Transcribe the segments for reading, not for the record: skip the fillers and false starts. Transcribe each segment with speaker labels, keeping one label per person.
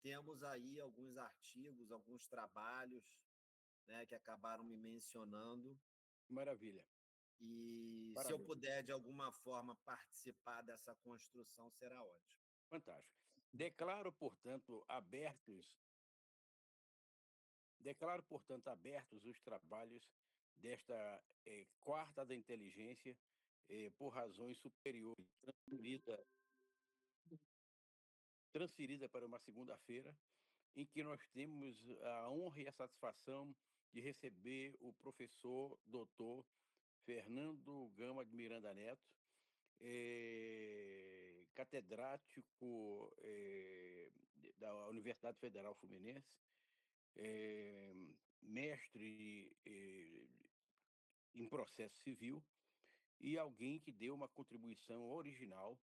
Speaker 1: temos aí alguns artigos, alguns trabalhos, né, que acabaram me mencionando.
Speaker 2: Maravilha.
Speaker 1: E se eu
Speaker 2: Parabéns.
Speaker 1: puder, de alguma forma, participar dessa construção, será ótimo.
Speaker 2: Fantástico. Declaro, portanto, abertos os trabalhos desta quarta da inteligência por razões superiores, transferida para uma segunda-feira, em que nós temos a honra e a satisfação de receber o professor doutor Fernando Gama de Miranda Neto, catedrático da Universidade Federal Fluminense, eh, mestre em processo civil e alguém que deu uma contribuição original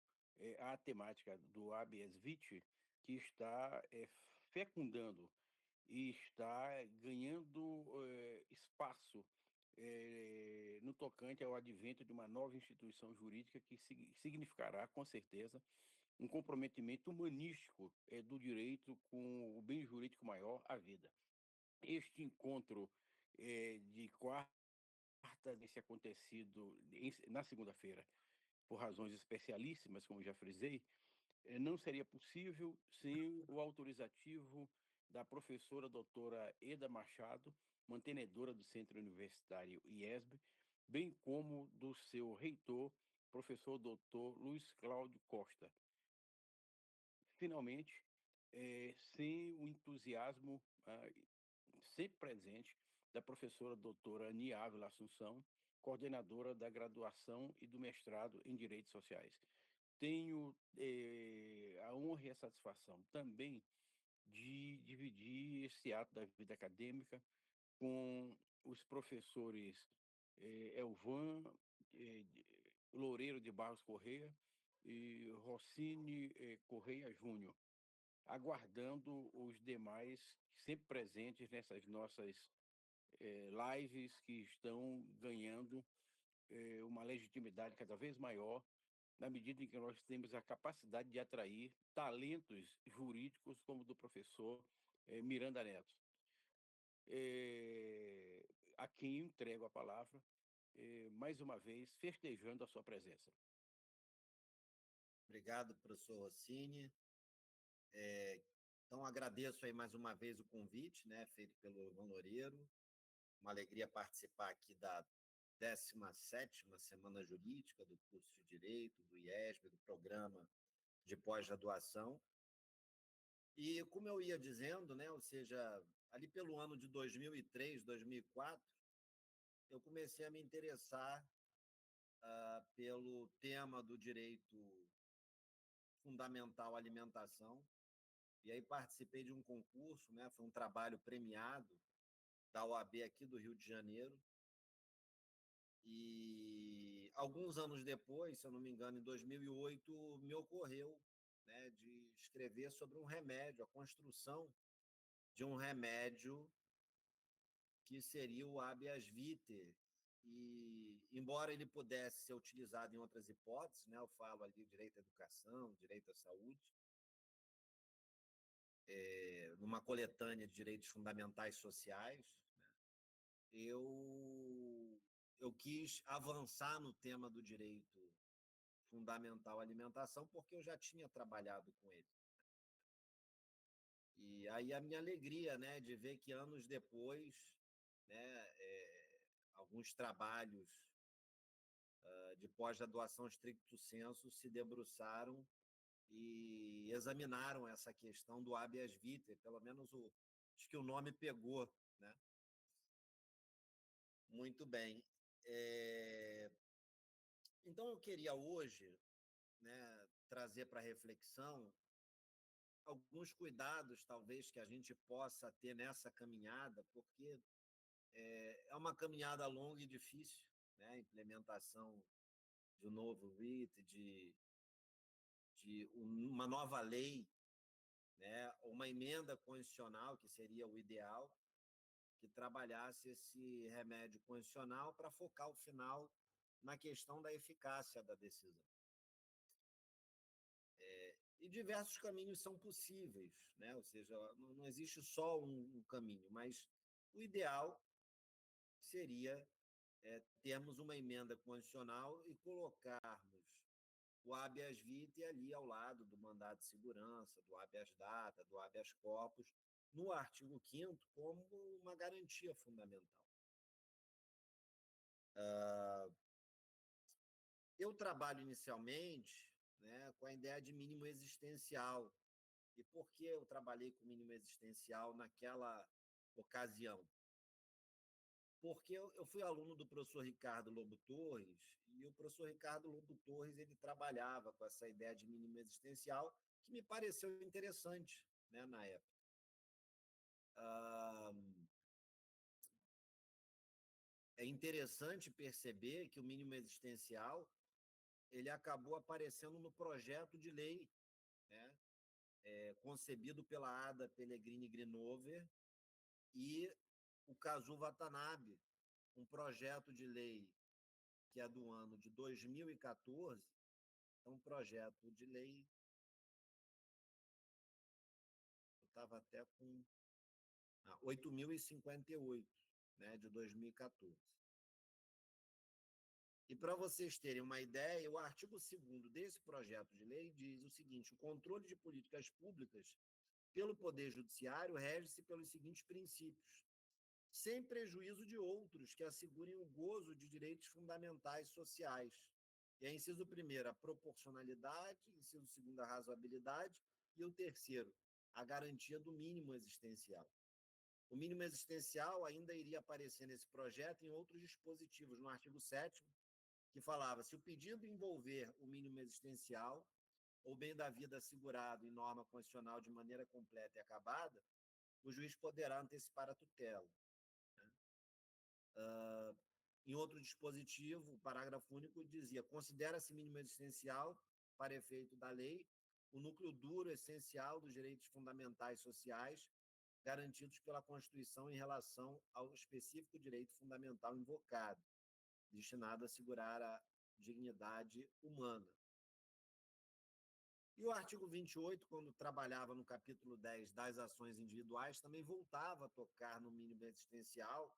Speaker 2: à temática do habeas vitae, que está fecundando e está ganhando espaço no tocante ao advento de uma nova instituição jurídica que significará, com certeza, um comprometimento humanístico do direito com o bem jurídico maior, a vida. Este encontro de quarta desse acontecido na segunda-feira, por razões especialíssimas, como já frisei, não seria possível sem o autorizativo da professora doutora Eda Machado, mantenedora do Centro Universitário IESB, bem como do seu reitor, professor doutor Luiz Cláudio Costa. Finalmente, sem o entusiasmo sempre presente da professora doutora Niávila Assunção, coordenadora da graduação e do mestrado em Direitos Sociais. Tenho a honra e a satisfação também de dividir esse ato da vida acadêmica com os professores Elvan Loureiro de Barros Correia e Rossini Correia Júnior, aguardando os demais sempre presentes nessas nossas lives que estão ganhando uma legitimidade cada vez maior na medida em que nós temos a capacidade de atrair talentos jurídicos como o do professor Miranda Neto, a quem entrego a palavra, mais uma vez, festejando a sua presença.
Speaker 1: Obrigado, professor Rossini. Então, agradeço aí mais uma vez o convite, né, feito pelo Ivan Loureiro. Uma alegria participar aqui da 17ª Semana Jurídica do curso de Direito, do IESB, do programa de pós-graduação. E como eu ia dizendo, né, ou seja, ali pelo ano de 2003, 2004, eu comecei a me interessar pelo tema do direito fundamental à alimentação, e aí participei de um concurso, né, foi um trabalho premiado da OAB aqui do Rio de Janeiro, e alguns anos depois, se eu não me engano, em 2008, me ocorreu, né, de escrever sobre um remédio, a construção de um remédio que seria o habeas vitae. E, embora ele pudesse ser utilizado em outras hipóteses, né, eu falo ali direito à educação, direito à saúde, numa coletânea de direitos fundamentais sociais, né, eu quis avançar no tema do direito fundamental à alimentação, porque eu já tinha trabalhado com ele. E aí a minha alegria, né, de ver que anos depois, né, alguns trabalhos de pós-graduação stricto sensu se debruçaram e examinaram essa questão do habeas vitae, pelo menos acho que o nome pegou, né? Muito bem. Então, eu queria hoje, né, trazer para reflexão alguns cuidados, talvez, que a gente possa ter nessa caminhada, porque é uma caminhada longa e difícil, né? A implementação de um novo RIT, de uma nova lei, né? Uma emenda constitucional, que seria o ideal, que trabalhasse esse remédio constitucional para focar o final na questão da eficácia da decisão. E diversos caminhos são possíveis, né? Ou seja, não existe só um caminho, mas o ideal seria termos uma emenda constitucional e colocarmos o habeas vitae ali ao lado do mandado de segurança, do habeas data, do habeas corpus, no artigo 5º como uma garantia fundamental. Eu trabalho inicialmente, né, com a ideia de mínimo existencial. E por que eu trabalhei com mínimo existencial naquela ocasião? Porque eu fui aluno do professor Ricardo Lobo Torres, e o professor Ricardo Lobo Torres ele trabalhava com essa ideia de mínimo existencial, que me pareceu interessante, né, na época. Ah, é interessante perceber que o mínimo existencial ele acabou aparecendo no projeto de lei, né, concebido pela Ada Pellegrini Grinover e o Kazu Watanabe, um projeto de lei que é do ano de 2014, é um projeto de lei, eu estava até com 8.058, né, de 2014. E para vocês terem uma ideia, o artigo 2º desse projeto de lei diz o seguinte: o controle de políticas públicas pelo Poder Judiciário rege-se pelos seguintes princípios, sem prejuízo de outros que assegurem o gozo de direitos fundamentais sociais. E a inciso primeiro, a proporcionalidade, inciso segundo, a razoabilidade, e o terceiro, a garantia do mínimo existencial. O mínimo existencial ainda iria aparecer nesse projeto em outros dispositivos, no artigo 7º, que falava: se o pedido envolver o mínimo existencial, ou bem da vida assegurado em norma constitucional de maneira completa e acabada, o juiz poderá antecipar a tutela. Em outro dispositivo, o parágrafo único dizia: considera-se mínimo existencial, para efeito da lei, o núcleo duro essencial dos direitos fundamentais sociais garantidos pela Constituição em relação ao específico direito fundamental invocado, destinado a assegurar a dignidade humana. E o artigo 28, quando trabalhava no capítulo 10 das ações individuais, também voltava a tocar no mínimo existencial,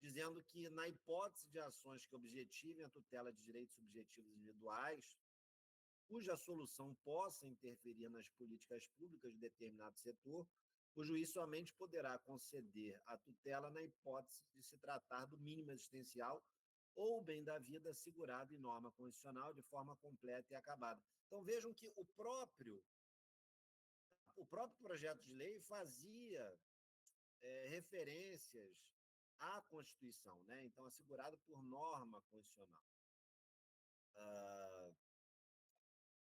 Speaker 1: dizendo que, na hipótese de ações que objetivem a tutela de direitos subjetivos individuais, cuja solução possa interferir nas políticas públicas de determinado setor, o juiz somente poderá conceder a tutela na hipótese de se tratar do mínimo existencial ou bem da vida assegurado em norma constitucional de forma completa e acabada. Então, vejam que o próprio projeto de lei fazia referências à Constituição, né? Então, assegurado por norma constitucional.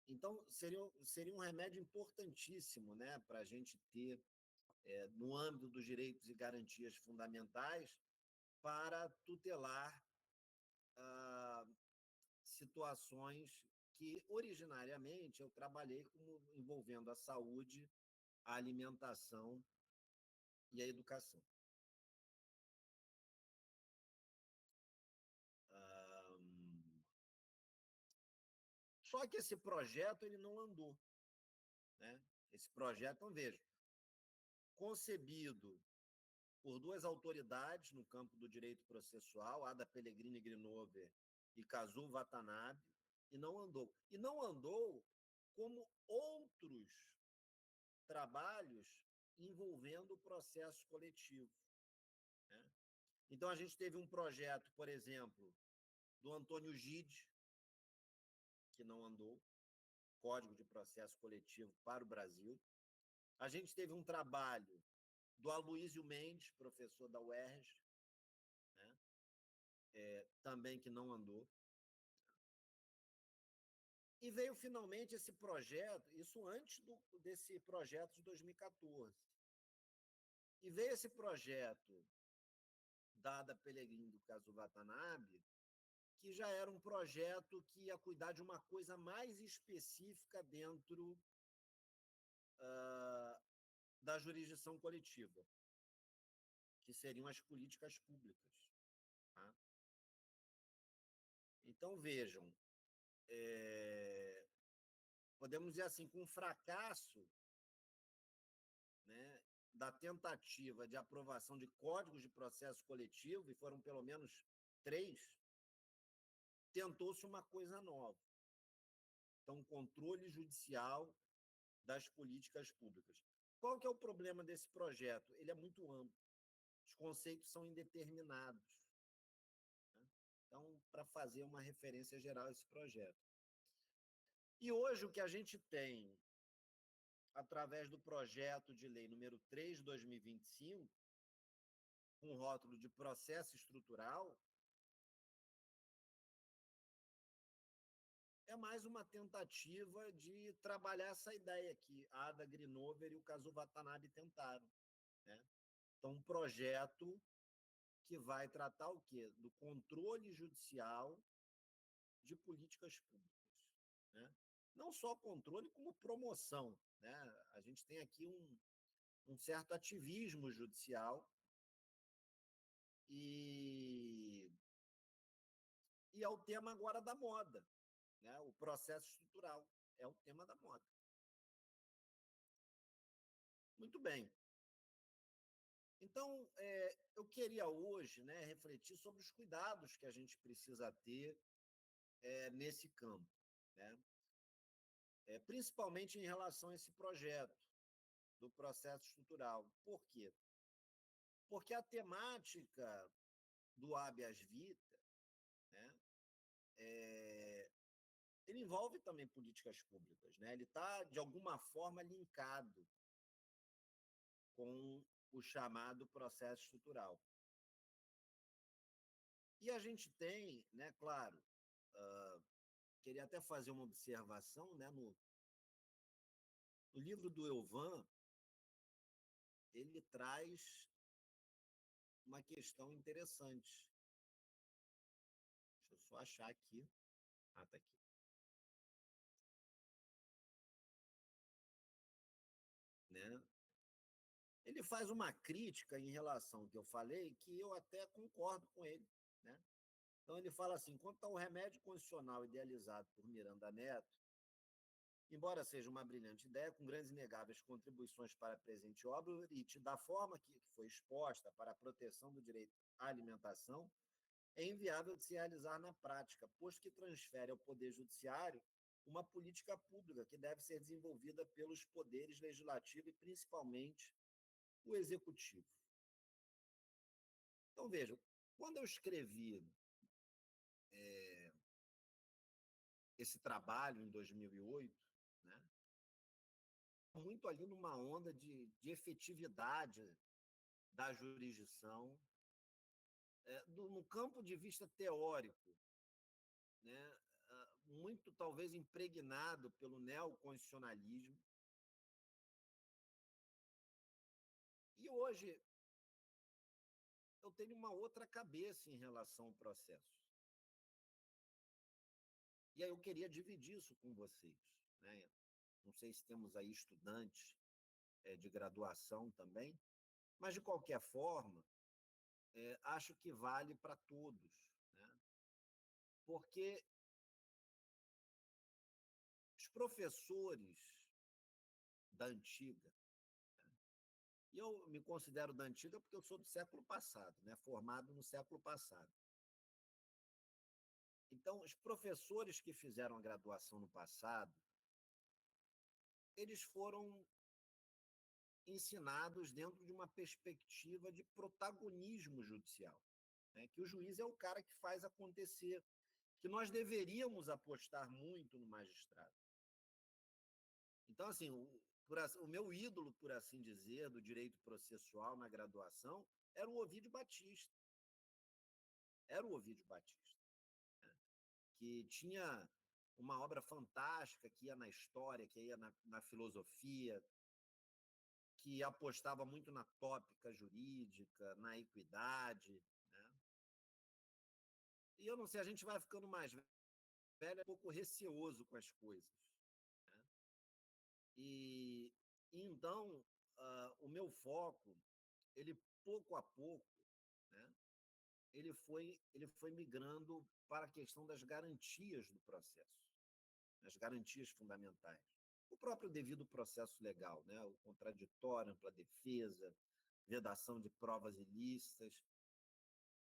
Speaker 1: Então, seria um remédio importantíssimo, né, para a gente ter, no âmbito dos direitos e garantias fundamentais, para tutelar situações que, originariamente, eu trabalhei como envolvendo a saúde, a alimentação e a educação. Só que esse projeto ele não andou, né? Esse projeto, então veja, concebido por duas autoridades no campo do direito processual, Ada Pellegrini Grinover e Kazu Watanabe, e não andou. E não andou como outros trabalhos envolvendo o processo coletivo, né? Então, a gente teve um projeto, por exemplo, do Antônio Gide, que não andou, Código de Processo Coletivo para o Brasil. A gente teve um trabalho do Aloysio Mendes, professor da UERJ, né? Também que não andou. E veio finalmente esse projeto, isso antes desse projeto de 2014. E veio esse projeto da Ada Pellegrini do caso Watanabe, que já era um projeto que ia cuidar de uma coisa mais específica dentro da jurisdição coletiva, que seriam as políticas públicas. Tá? Então, vejam, podemos dizer assim, com o fracasso, né, da tentativa de aprovação de códigos de processo coletivo, e foram pelo menos 3, tentou-se uma coisa nova. Então, controle judicial das políticas públicas. Qual que é o problema desse projeto? Ele é muito amplo. Os conceitos são indeterminados. Né? Então, para fazer uma referência geral a esse projeto. E hoje o que a gente tem, através do projeto de lei número 3 de 2025, com o rótulo de processo estrutural, é mais uma tentativa de trabalhar essa ideia que a Ada Grinover e o Kazu Watanabe tentaram. Né? Então, um projeto que vai tratar o quê? Do controle judicial de políticas públicas. Né? Não só controle, como promoção. Né? A gente tem aqui um certo ativismo judicial e é o tema agora da moda. Né? O processo estrutural é o tema da moda. Muito bem. Então, eu queria hoje, né, refletir sobre os cuidados que a gente precisa ter nesse campo, né? Principalmente em relação a esse projeto do processo estrutural. Por quê? Porque a temática do habeas vita, né, ele envolve também políticas públicas. Né? Ele está, de alguma forma, linkado com o chamado processo estrutural. E a gente tem, né, claro, queria até fazer uma observação, né, no livro do Elvan, ele traz uma questão interessante. Deixa eu só achar aqui. Ah, está aqui. Né? Ele faz uma crítica em relação ao que eu falei, que eu até concordo com ele. Né? Então, ele fala assim: quanto ao remédio constitucional idealizado por Miranda Neto, embora seja uma brilhante ideia, com grandes e inegáveis contribuições para a presente obra, e da forma que foi exposta para a proteção do direito à alimentação, é inviável de se realizar na prática, posto que transfere ao Poder Judiciário uma política pública que deve ser desenvolvida pelos poderes legislativo e, principalmente, o executivo. Então, vejam, quando eu escrevi esse trabalho em 2008, né, muito ali numa onda de efetividade da jurisdição, no campo de vista teórico, né, muito talvez impregnado pelo neoconstitucionalismo. E hoje eu tenho uma outra cabeça em relação ao processo. E aí eu queria dividir isso com vocês. Né? Não sei se temos aí estudantes de graduação também, mas, de qualquer forma, acho que vale para todos. Né? Porque os professores da antiga, e eu me considero da antiga porque eu sou do século passado, né? Formado no século passado. Então, os professores que fizeram a graduação no passado, eles foram ensinados dentro de uma perspectiva de protagonismo judicial, né? Que o juiz é o cara que faz acontecer, que nós deveríamos apostar muito no magistrado. Então, assim, o meu ídolo, por assim dizer, do direito processual na graduação, era o Ovídio Batista. Era o Ovídio Batista, né? Que tinha uma obra fantástica, que ia na história, que ia na filosofia, que apostava muito na tópica jurídica, na equidade. Né? E eu não sei, a gente vai ficando mais velho, é um pouco receoso com as coisas. Né? Então, o meu foco, ele pouco a pouco, né, ele foi migrando para a questão das garantias do processo. as garantias fundamentais. O próprio devido processo legal, né? O contraditório, ampla defesa, vedação de provas ilícitas,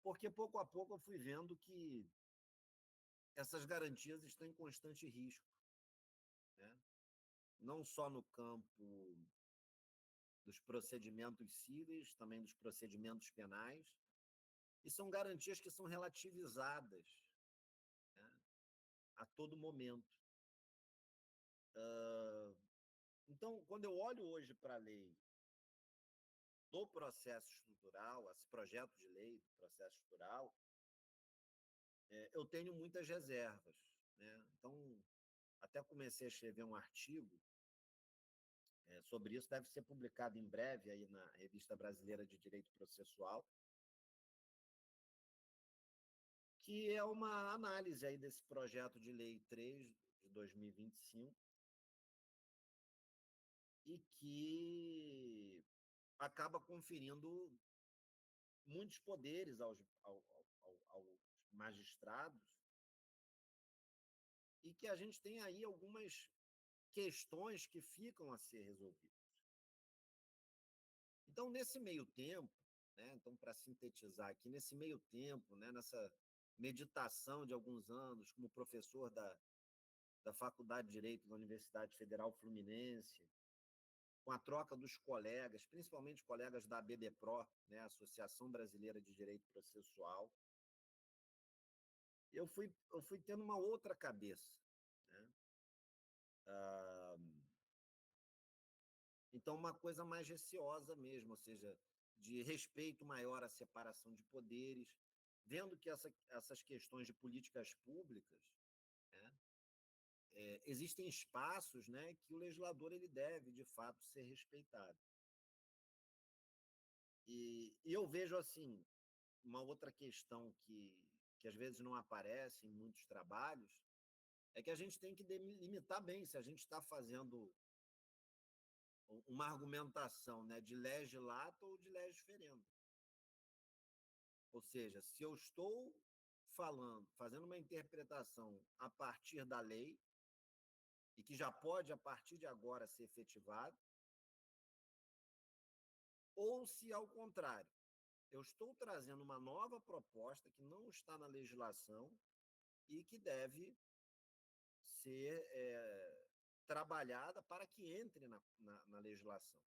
Speaker 1: porque pouco a pouco eu fui vendo que essas garantias estão em constante risco, né? Não só no campo dos procedimentos cíveis, também dos procedimentos penais, e são garantias que são relativizadas, né, a todo momento. Então, quando eu olho hoje para a lei do processo estrutural, esse projeto de lei do processo estrutural, eu tenho muitas reservas, né? Então, até comecei a escrever um artigo sobre isso, deve ser publicado em breve aí na Revista Brasileira de Direito Processual, que é uma análise aí desse projeto de lei 3 de 2025 e que acaba conferindo muitos poderes aos magistrados e que a gente tem aí algumas questões que ficam a ser resolvidas. Então, nesse meio tempo, né, então, para sintetizar aqui, nesse meio tempo, né, nessa meditação de alguns anos como professor da Faculdade de Direito da Universidade Federal Fluminense, com a troca dos colegas, principalmente colegas da ABDPRO, né, Associação Brasileira de Direito Processual, eu fui tendo uma outra cabeça, né? Então, uma coisa mais receosa mesmo, ou seja, de respeito maior à separação de poderes, vendo que essas questões de políticas públicas, né, existem espaços, né, que o legislador ele deve, de fato, ser respeitado. E eu vejo, assim, uma outra questão que às vezes não aparece em muitos trabalhos, é que a gente tem que delimitar bem se a gente está fazendo uma argumentação, né, de lege lata ou de lege ferenda. Ou seja, se eu estou fazendo uma interpretação a partir da lei, e que já pode, a partir de agora, ser efetivado, ou se, ao contrário, eu estou trazendo uma nova proposta que não está na legislação e que deve ser trabalhada para que entre na legislação.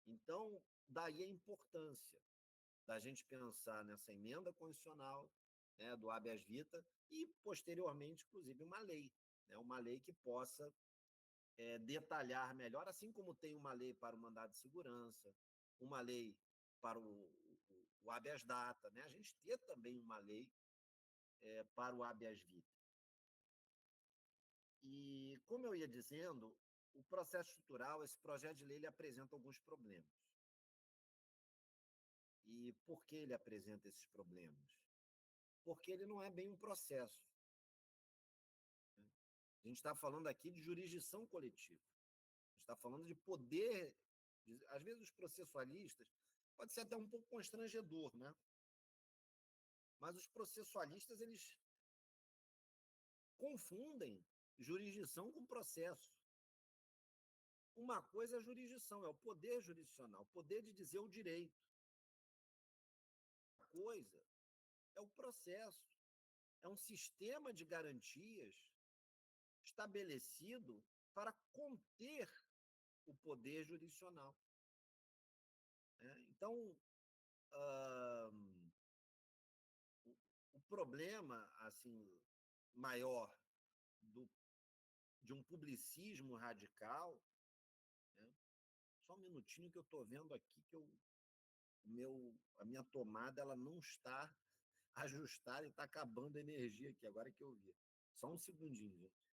Speaker 1: Então, daí a importância da gente pensar nessa emenda constitucional, né, do habeas vita, e, posteriormente, inclusive, uma lei que possa detalhar melhor, assim como tem uma lei para o mandado de segurança, uma lei para o habeas data, né? A gente ter também uma lei para o habeas vita. E, como eu ia dizendo, o processo estrutural, esse projeto de lei, ele apresenta alguns problemas. E por que ele apresenta esses problemas? Porque ele não é bem um processo. A gente está falando aqui de jurisdição coletiva. A gente está falando de poder. Às vezes, os processualistas, pode ser até um pouco constrangedor, né? Mas os processualistas, eles confundem jurisdição com processo. Uma coisa é a jurisdição, é o poder jurisdicional, o poder de dizer o direito. Outra coisa é o processo, é um sistema de garantias estabelecido para conter o poder jurisdicional. Então, o problema assim maior de um publicismo radical, né? Só um minutinho que eu estou vendo aqui que a minha tomada ela não está ajustada e está acabando a energia aqui, agora que eu vi. Só um segundinho, gente.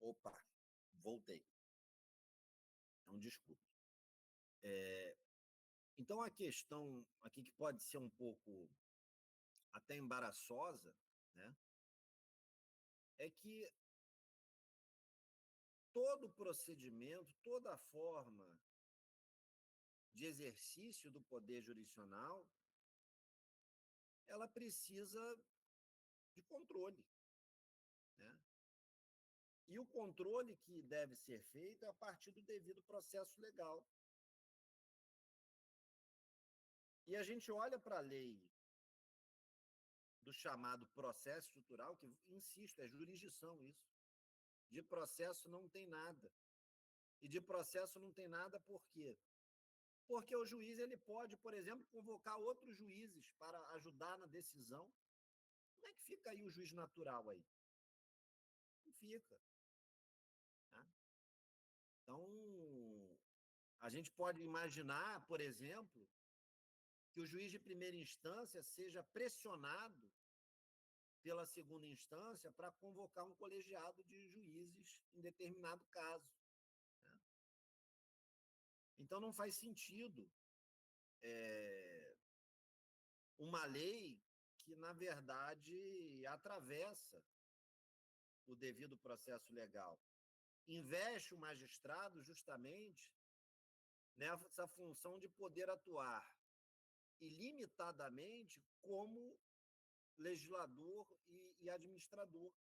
Speaker 1: Opa, voltei. Então, desculpe. Então, a questão aqui que pode ser um pouco até embaraçosa, né, é que todo procedimento, toda forma de exercício do poder jurisdicional, ela precisa de controle, né? E o controle que deve ser feito é a partir do devido processo legal. E a gente olha para a lei do chamado processo estrutural, que, insisto, é jurisdição isso. De processo não tem nada. E de processo não tem nada por quê? Porque o juiz ele pode, por exemplo, convocar outros juízes para ajudar na decisão. Como é que fica aí o juiz natural aí? Não fica. Né? Então, a gente pode imaginar, por exemplo, que o juiz de primeira instância seja pressionado pela segunda instância para convocar um colegiado de juízes em determinado caso. Né? Então, não faz sentido uma lei que, na verdade, atravessa o devido processo legal. Investe o magistrado justamente nessa função de poder atuar ilimitadamente como legislador e administrador.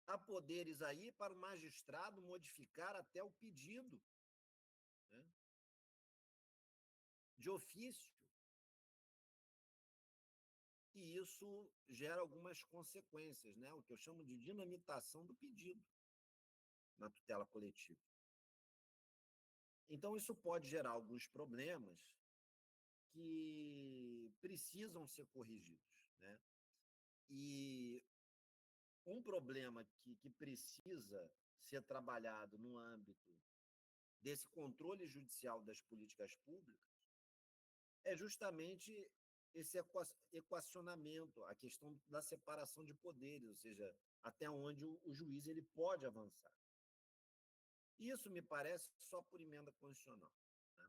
Speaker 1: Há poderes aí para o magistrado modificar até o pedido, né, de ofício. E isso gera algumas consequências, né, o que eu chamo de dinamitação do pedido na tutela coletiva. Então, isso pode gerar alguns problemas que precisam ser corrigidos, né? E um problema que precisa ser trabalhado no âmbito desse controle judicial das políticas públicas é justamente esse equacionamento, a questão da separação de poderes, ou seja, até onde o juiz ele pode avançar. Isso me parece só por emenda constitucional. Né?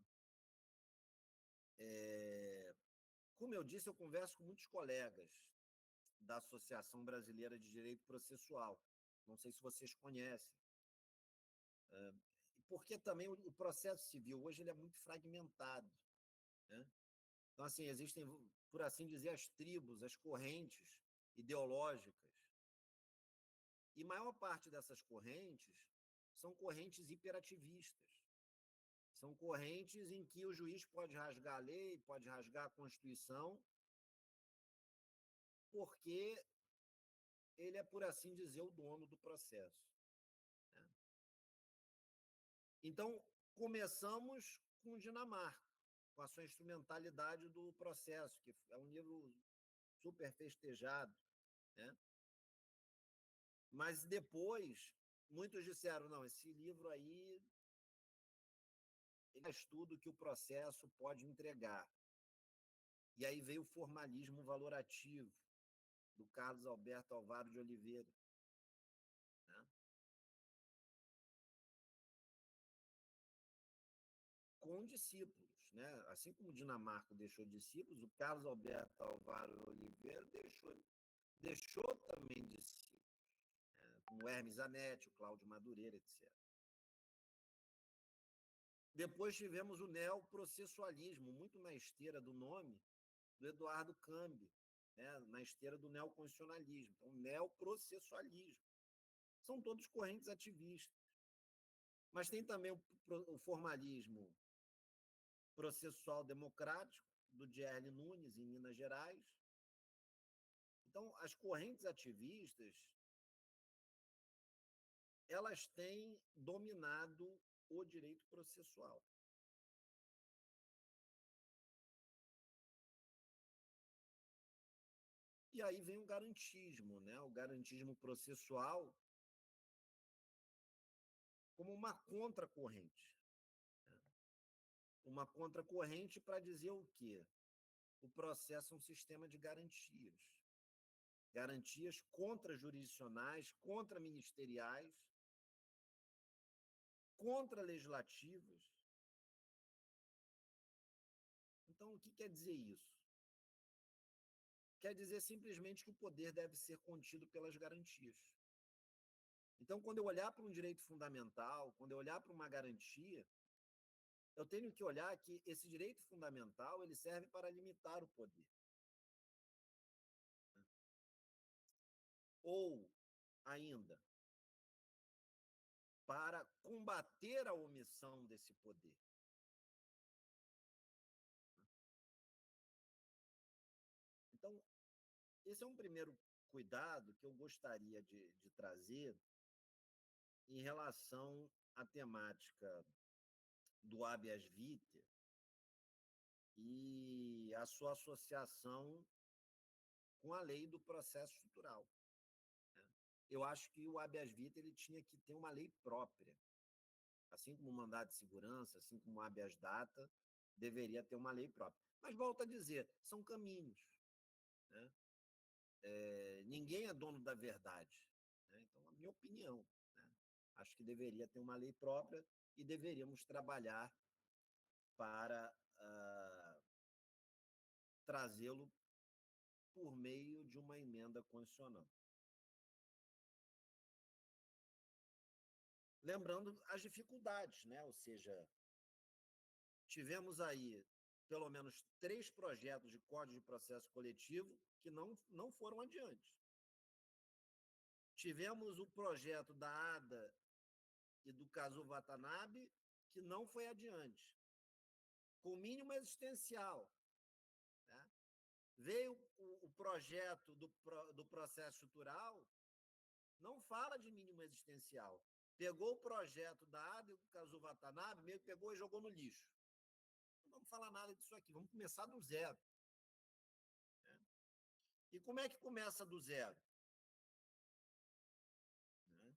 Speaker 1: Como eu disse, eu converso com muitos colegas da Associação Brasileira de Direito Processual. Não sei se vocês conhecem. Porque também o processo civil hoje ele é muito fragmentado. Né? Então, assim, existem, por assim dizer, as tribos, as correntes ideológicas. E maior parte dessas correntes são correntes hiperativistas. São correntes em que o juiz pode rasgar a lei, pode rasgar a Constituição, porque ele é, por assim dizer, o dono do processo. Né? Então, começamos com Dinamarca, com a sua instrumentalidade do processo, que é um livro super festejado. Né? Mas depois, muitos disseram, não, esse livro aí ele faz tudo que o processo pode entregar. E aí veio o formalismo valorativo, do Carlos Alberto Alvaro de Oliveira. Né? Com discípulos. Né? Assim como Dinamarca deixou discípulos, o Carlos Alberto Alvaro de Oliveira deixou também discípulos, né? Como o Hermes Zanetti, o Cláudio Madureira, etc. Depois tivemos o neoprocessualismo, muito na esteira do nome do Eduardo Cambi, né, na esteira do neoconstitucionalismo. Então, neoprocessualismo. São todos correntes ativistas. Mas tem também o formalismo processual democrático, do Dierle Nunes, em Minas Gerais. Então, as correntes ativistas, elas têm dominado o direito processual. E aí vem o garantismo, né? O garantismo processual como uma contracorrente. Uma contracorrente para dizer o quê? O processo é um sistema de garantias. Garantias contra-jurisdicionais, contra-ministeriais, contralegislativas. Então, o que quer dizer isso? Quer dizer simplesmente que o poder deve ser contido pelas garantias. Então, quando eu olhar para um direito fundamental, quando eu olhar para uma garantia, eu tenho que olhar que esse direito fundamental ele serve para limitar o poder. Ou, ainda, para combater a omissão desse poder. Então, esse é um primeiro cuidado que eu gostaria de trazer em relação à temática do habeas vitae e a sua associação com a lei do processo estrutural. Eu acho que o habeas vitae ele tinha que ter uma lei própria, assim como o mandado de segurança, assim como o habeas data, deveria ter uma lei própria. Mas, volto a dizer, são caminhos. Né? Ninguém é dono da verdade. Né? Então, a minha opinião, né? Acho que deveria ter uma lei própria e deveríamos trabalhar para trazê-lo por meio de uma emenda constitucional. Lembrando as dificuldades, né? Ou seja, tivemos aí pelo menos 3 projetos de Código de Processo Coletivo que não foram adiante. Tivemos o projeto da ADA e do caso Watanabe, que não foi adiante. Com mínimo existencial. Né? Veio o projeto do processo estrutural, não fala de mínimo existencial. Pegou o projeto da ADA e do caso Watanabe, meio que pegou e jogou no lixo. Não vamos falar nada disso aqui, vamos começar do zero. Né? E como é que começa do zero? Né?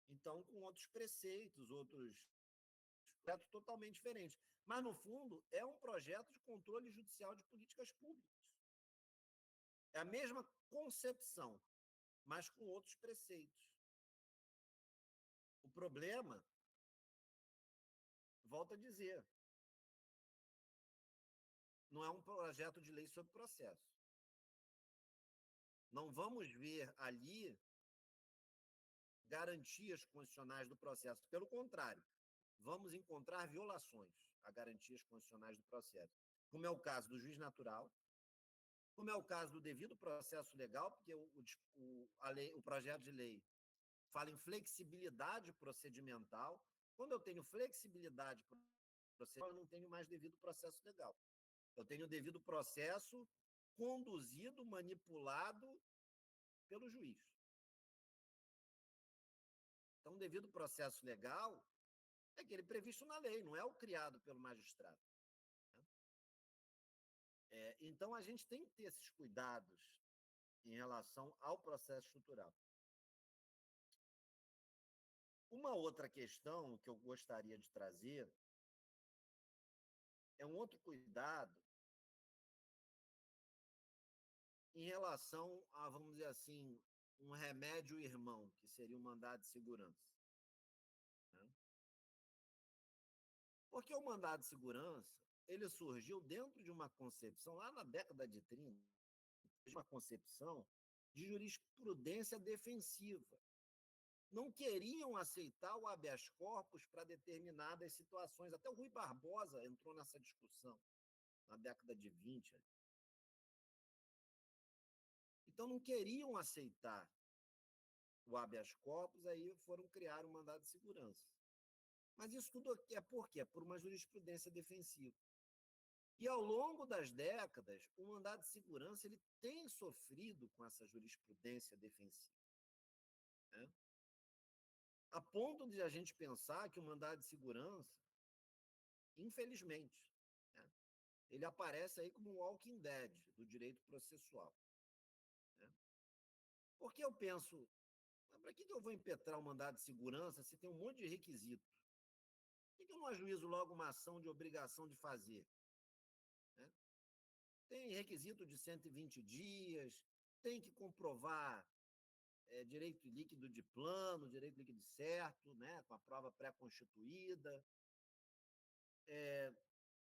Speaker 1: Então, com outros preceitos, outros projetos totalmente diferentes. Mas, no fundo, é um projeto de controle judicial de políticas públicas. É a mesma concepção, mas com outros preceitos. O problema, volto a dizer, não é um projeto de lei sobre processo. Não vamos ver ali garantias constitucionais do processo. Pelo contrário, vamos encontrar violações a garantias constitucionais do processo, como é o caso do juiz natural, como é o caso do devido processo legal, porque o projeto de lei fala em flexibilidade procedimental. Quando eu tenho flexibilidade procedimental, eu não tenho mais devido processo legal. Eu tenho devido processo conduzido, manipulado pelo juiz. Então, o devido processo legal é aquele previsto na lei, não é o criado pelo magistrado. Então, a gente tem que ter esses cuidados em relação ao processo estrutural. Uma outra questão que eu gostaria de trazer é um outro cuidado em relação a, vamos dizer assim, um remédio irmão, que seria o mandado de segurança. Né? Porque o mandado de segurança, ele surgiu dentro de uma concepção, lá na década de 30, uma concepção de jurisprudência defensiva. Não queriam aceitar o habeas corpus para determinadas situações. Até o Rui Barbosa entrou nessa discussão na década de 20. Então, não queriam aceitar o habeas corpus, aí foram criar um mandado de segurança. Mas isso tudo é por quê? Por uma jurisprudência defensiva. E ao longo das décadas, o mandado de segurança ele tem sofrido com essa jurisprudência defensiva. Né? A ponto de a gente pensar que o mandado de segurança, infelizmente, né, ele aparece aí como um walking dead do direito processual. Né? Porque eu penso, para que eu vou impetrar um mandado de segurança se tem um monte de requisito? Por que eu não ajuizo logo uma ação de obrigação de fazer? Né? Tem requisito de 120 dias, tem que comprovar direito líquido de plano, direito líquido certo, né, com a prova pré-constituída.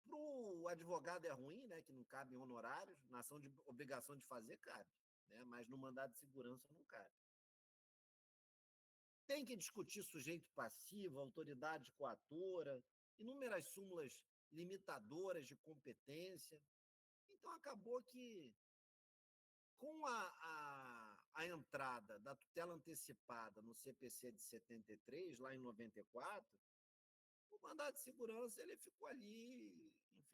Speaker 1: Para o advogado é ruim, né, que não cabe em honorários, na ação de obrigação de fazer cabe, né, mas no mandado de segurança não cabe. Tem que discutir sujeito passivo, autoridade coatora, inúmeras súmulas limitadoras de competência. Então, acabou que, com a entrada da tutela antecipada no CPC de 73, lá em 94, o mandado de segurança ele ficou ali, enfim,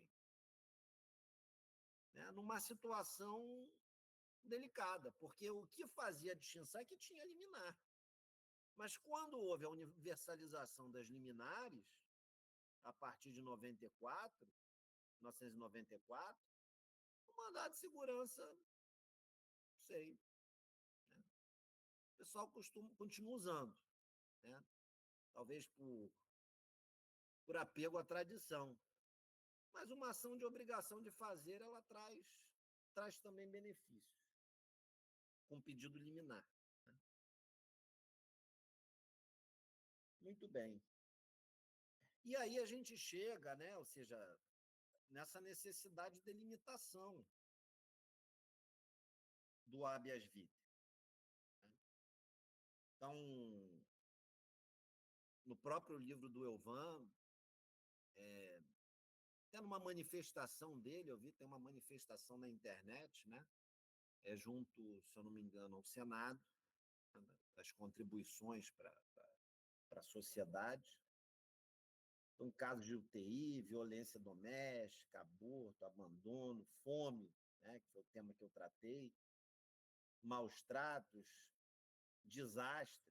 Speaker 1: né, numa situação delicada, porque o que fazia a distinção é que tinha liminar. Mas quando houve a universalização das liminares, a partir de 94, 1994, o mandado de segurança, não sei, né? O pessoal continua usando, né? Talvez por apego à tradição. Mas uma ação de obrigação de fazer, ela traz também benefícios, com pedido liminar. Né? Muito bem. E aí a gente chega, né, ou seja, nessa necessidade de delimitação do habeas vitae. Né? Então, no próprio livro do Elvan, até numa manifestação dele, eu vi, tem uma manifestação na internet, né? Junto, se eu não me engano, ao Senado, né, das contribuições para a sociedade. Então, casos de UTI, violência doméstica, aborto, abandono, fome, né, que foi o tema que eu tratei, maus tratos, desastres,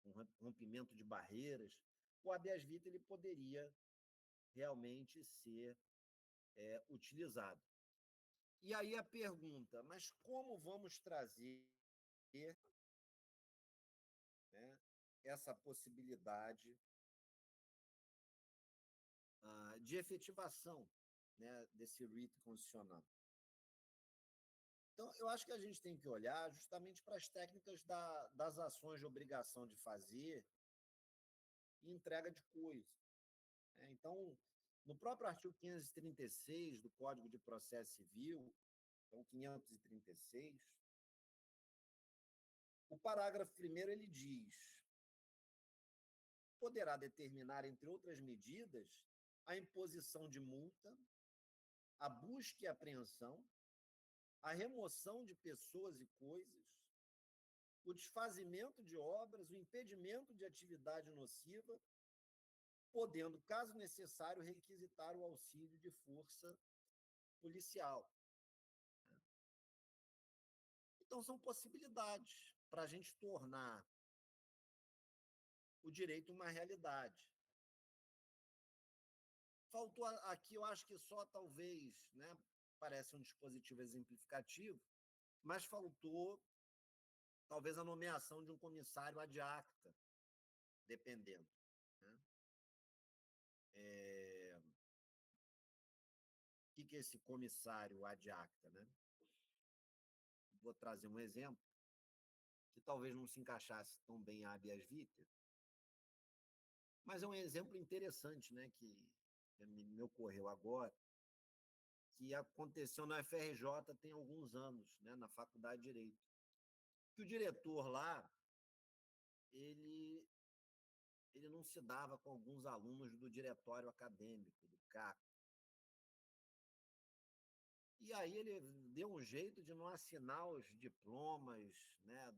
Speaker 1: né, rompimento de barreiras. O habeas vitae ele poderia realmente ser utilizado. E aí a pergunta, mas como vamos trazer, né, essa possibilidade de efetivação, né, desse writ condicional? Então, eu acho que a gente tem que olhar justamente para as técnicas das ações de obrigação de fazer e entrega de coisa. Né? Então, no próprio artigo 536 do Código de Processo Civil, então 536, o parágrafo 1º ele diz: poderá determinar, entre outras medidas, a imposição de multa, a busca e apreensão, a remoção de pessoas e coisas, o desfazimento de obras, o impedimento de atividade nociva, podendo, caso necessário, requisitar o auxílio de força policial. Então, são possibilidades para a gente tornar o direito uma realidade. Faltou aqui, eu acho que só talvez, né, parece um dispositivo exemplificativo, mas faltou talvez a nomeação de um comissário ad acta, dependendo. Né? O que é esse comissário ad acta? Né? Vou trazer um exemplo que talvez não se encaixasse tão bem a habeas vitae, mas é um exemplo interessante, né, que me ocorreu agora, que aconteceu na UFRJ tem alguns anos, né, na Faculdade de Direito. Que o diretor lá, ele não se dava com alguns alunos do diretório acadêmico, do CAC. E aí ele deu um jeito de não assinar os diplomas, né,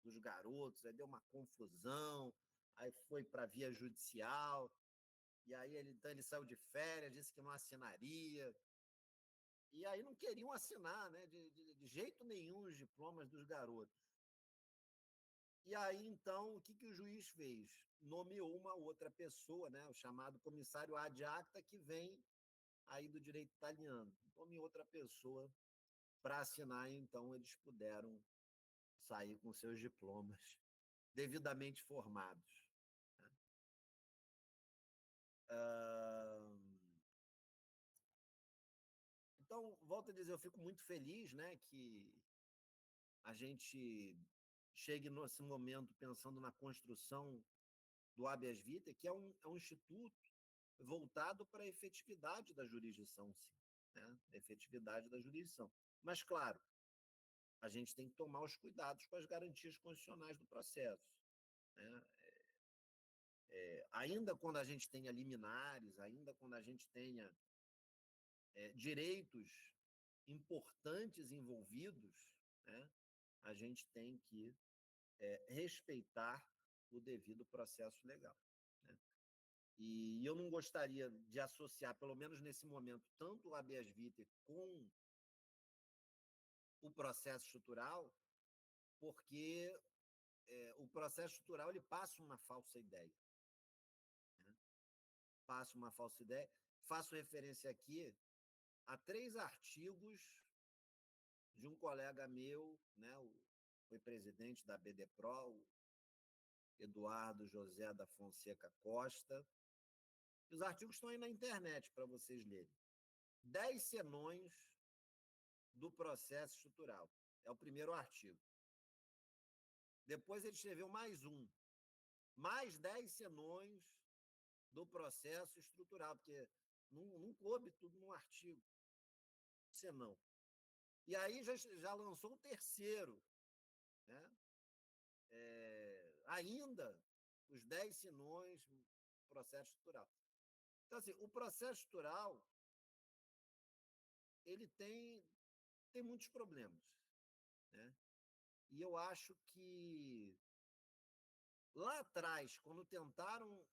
Speaker 1: dos garotos, aí deu uma confusão, aí foi para a via judicial, e aí então ele saiu de férias, disse que não assinaria, e aí não queriam assinar, né, de jeito nenhum os diplomas dos garotos. E aí, então, o que o juiz fez? Nomeou uma outra pessoa, né, o chamado comissário ad acta, que vem aí do direito italiano. Nomeou outra pessoa para assinar, e então eles puderam sair com seus diplomas devidamente formados. Né? Então, volto a dizer, eu fico muito feliz, né, que a gente chegue nesse momento pensando na construção do habeas vitae, que é um instituto voltado para a efetividade da jurisdição, sim, né? A efetividade da jurisdição. Mas, claro, a gente tem que tomar os cuidados com as garantias constitucionais do processo, né? Ainda quando a gente tenha liminares, ainda quando a gente tenha direitos importantes envolvidos, né, a gente tem que respeitar o devido processo legal, né? E eu não gostaria de associar, pelo menos nesse momento, tanto o habeas vitae com o processo estrutural, porque o processo estrutural ele passa uma falsa ideia, né? Passa uma falsa ideia. Faço referência aqui a 3 artigos de um colega meu, né, foi presidente da BDPRO, o Eduardo José da Fonseca Costa. E os artigos estão aí na internet para vocês lerem. 10 senões do processo estrutural. É o primeiro artigo. Depois ele escreveu mais 10 senões do processo estrutural, porque não coube tudo num artigo. Senão. E aí já lançou o terceiro, né? Ainda os 10 senões do processo estrutural. Então, assim, o processo estrutural ele tem muitos problemas, né? E eu acho que lá atrás, quando tentaram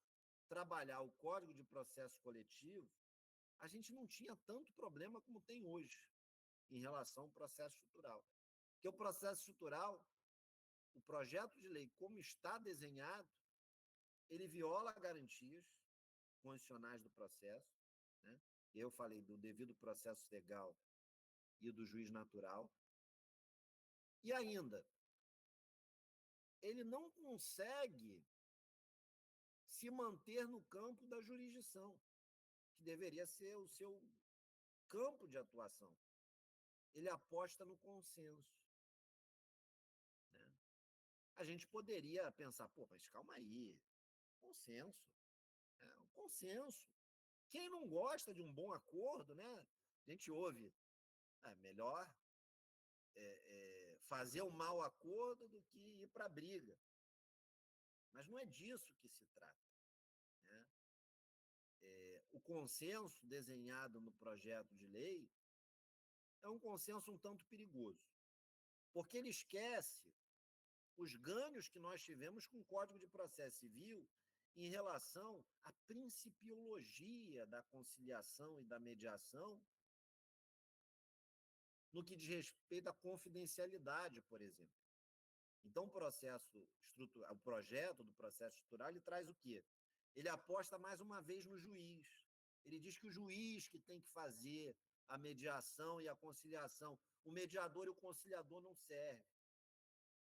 Speaker 1: trabalhar o Código de Processo Coletivo, a gente não tinha tanto problema como tem hoje em relação ao processo estrutural. Porque o processo estrutural, o projeto de lei, como está desenhado, ele viola garantias constitucionais do processo, né? Eu falei do devido processo legal e do juiz natural. E ainda, ele não consegue se manter no campo da jurisdição, que deveria ser o seu campo de atuação. Ele aposta no consenso, né? A gente poderia pensar, pô, mas calma aí, consenso, né? O consenso. Quem não gosta de um bom acordo, né? A gente ouve, melhor fazer um mau acordo do que ir para a briga. Mas não é disso que se trata, né? O consenso desenhado no projeto de lei é um consenso um tanto perigoso, porque ele esquece os ganhos que nós tivemos com o Código de Processo Civil em relação à principiologia da conciliação e da mediação no que diz respeito à confidencialidade, por exemplo. Então, o projeto do processo estrutural, ele traz o quê? Ele aposta mais uma vez no juiz. Ele diz que o juiz que tem que fazer a mediação e a conciliação. O mediador e o conciliador não servem.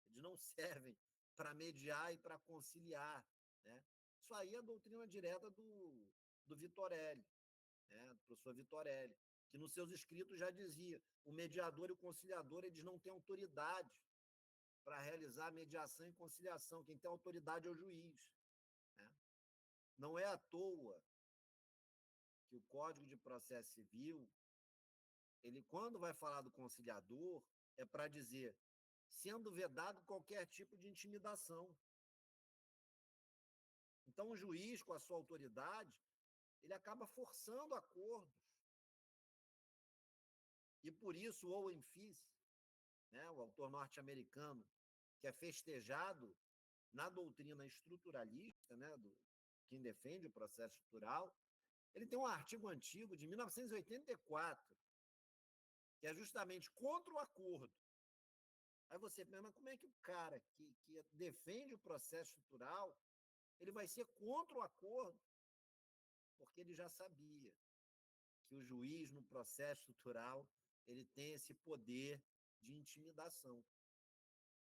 Speaker 1: Eles não servem para mediar e para conciliar, né? Isso aí é a doutrina direta do Vitorelli, né? Do professor Vitorelli, que nos seus escritos já dizia, o mediador e o conciliador eles não têm autoridade para realizar mediação e conciliação. Quem tem autoridade é o juiz, né? Não é à toa que o Código de Processo Civil, ele, quando vai falar do conciliador, é para dizer, sendo vedado qualquer tipo de intimidação. Então, o juiz, com a sua autoridade, ele acaba forçando acordos. E por isso, Owen Fisk, né, o autor norte-americano, que é festejado na doutrina estruturalista, né, quem defende o processo estrutural, ele tem um artigo antigo de 1984, que é justamente contra o acordo. Aí você pensa, mas como é que o cara que defende o processo estrutural, ele vai ser contra o acordo? Porque ele já sabia que o juiz, no processo estrutural, ele tem esse poder de intimidação.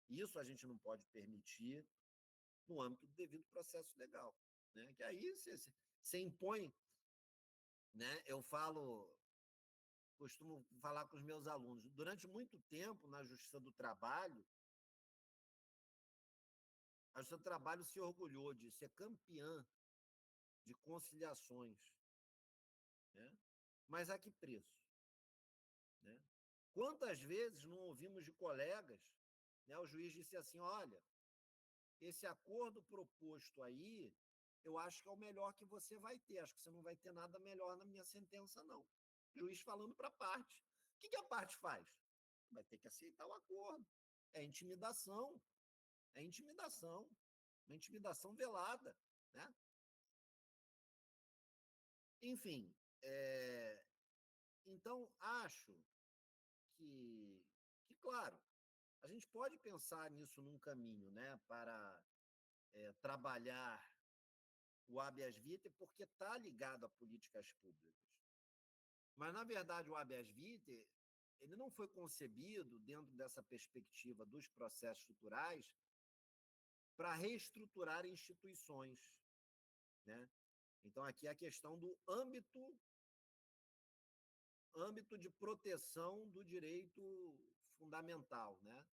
Speaker 1: Isso a gente não pode permitir no âmbito do devido processo legal, né? Que aí você impõe, né? Costumo falar com os meus alunos, durante muito tempo na Justiça do Trabalho, O seu trabalho se orgulhou de ser campeã de conciliações, né? Mas a que preço? Né? Quantas vezes não ouvimos de colegas, né, o juiz disse assim, olha, esse acordo proposto aí, eu acho que é o melhor que você vai ter, acho que você não vai ter nada melhor na minha sentença, não. O juiz falando para a parte. O que a parte faz? Vai ter que aceitar o acordo. É intimidação, é intimidação, uma intimidação velada, né? Enfim, então acho claro, a gente pode pensar nisso num caminho, né, para trabalhar o habeas vitae, porque está ligado a políticas públicas. Mas, na verdade, o habeas vitae ele não foi concebido dentro dessa perspectiva dos processos estruturais para reestruturar instituições, né? Então, aqui é a questão do âmbito de proteção do direito fundamental, né?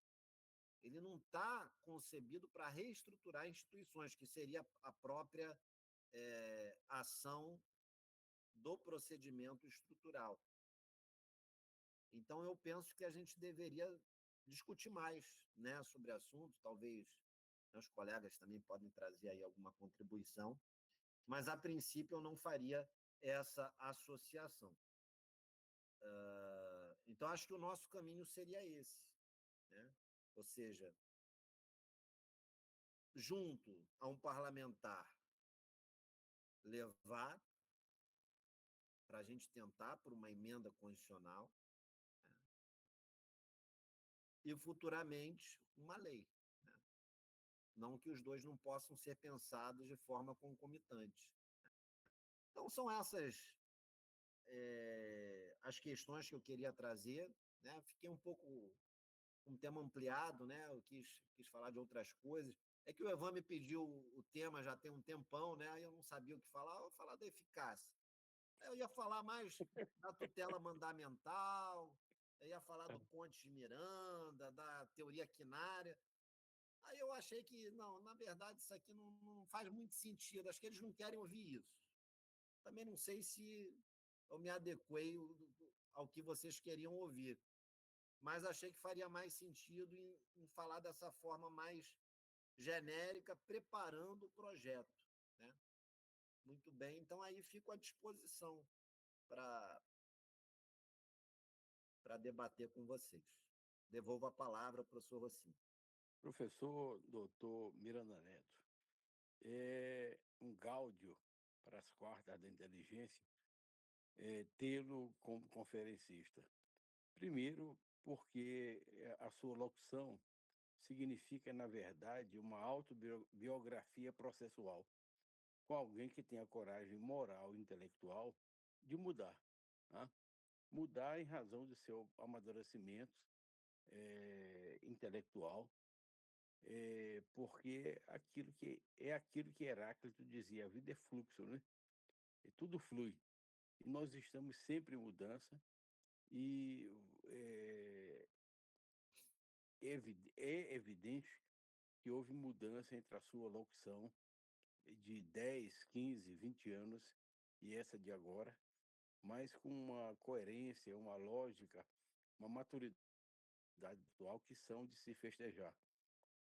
Speaker 1: Ele não está concebido para reestruturar instituições, que seria a própria ação do procedimento estrutural. Então, eu penso que a gente deveria discutir mais, né, sobre o assunto, talvez meus colegas também podem trazer aí alguma contribuição, mas, a princípio, eu não faria essa associação. Então, acho que o nosso caminho seria esse, né? Ou seja, junto a um parlamentar, levar para a gente tentar por uma emenda constitucional, né? E futuramente uma lei, né? Não que os dois não possam ser pensados de forma concomitante. Então, são essas as questões que eu queria trazer, né? Fiquei um pouco um tema ampliado, né? Eu quis falar de outras coisas. É que o Evan me pediu o tema já tem um tempão, né? Aí eu não sabia o que falar, eu vou falar da eficácia. Eu ia falar mais da tutela mandamental, eu ia falar do Ponte de Miranda, da teoria quinária. Aí eu achei que, não, na verdade, isso aqui não faz muito sentido. Acho que eles não querem ouvir isso. Também não sei se eu me adequei ao que vocês queriam ouvir, mas achei que faria mais sentido em falar dessa forma mais genérica, preparando o projeto, né? Muito bem, então aí fico à disposição para debater com vocês. Devolvo a palavra ao professor Rossini.
Speaker 2: Professor doutor Miranda Neto, é um gáudio para as quartas da inteligência tê-lo como conferencista. Primeiro, porque a sua locução significa, na verdade, uma autobiografia processual, com alguém que tenha coragem moral e intelectual de mudar. Tá? Mudar em razão de seu amadurecimento intelectual, porque aquilo que Heráclito dizia, a vida é fluxo, né? E tudo flui. E nós estamos sempre em mudança e é evidente que houve mudança entre a sua locução de 10, 15, 20 anos e essa de agora, mas com uma coerência, uma lógica, uma maturidade atual que são de se festejar.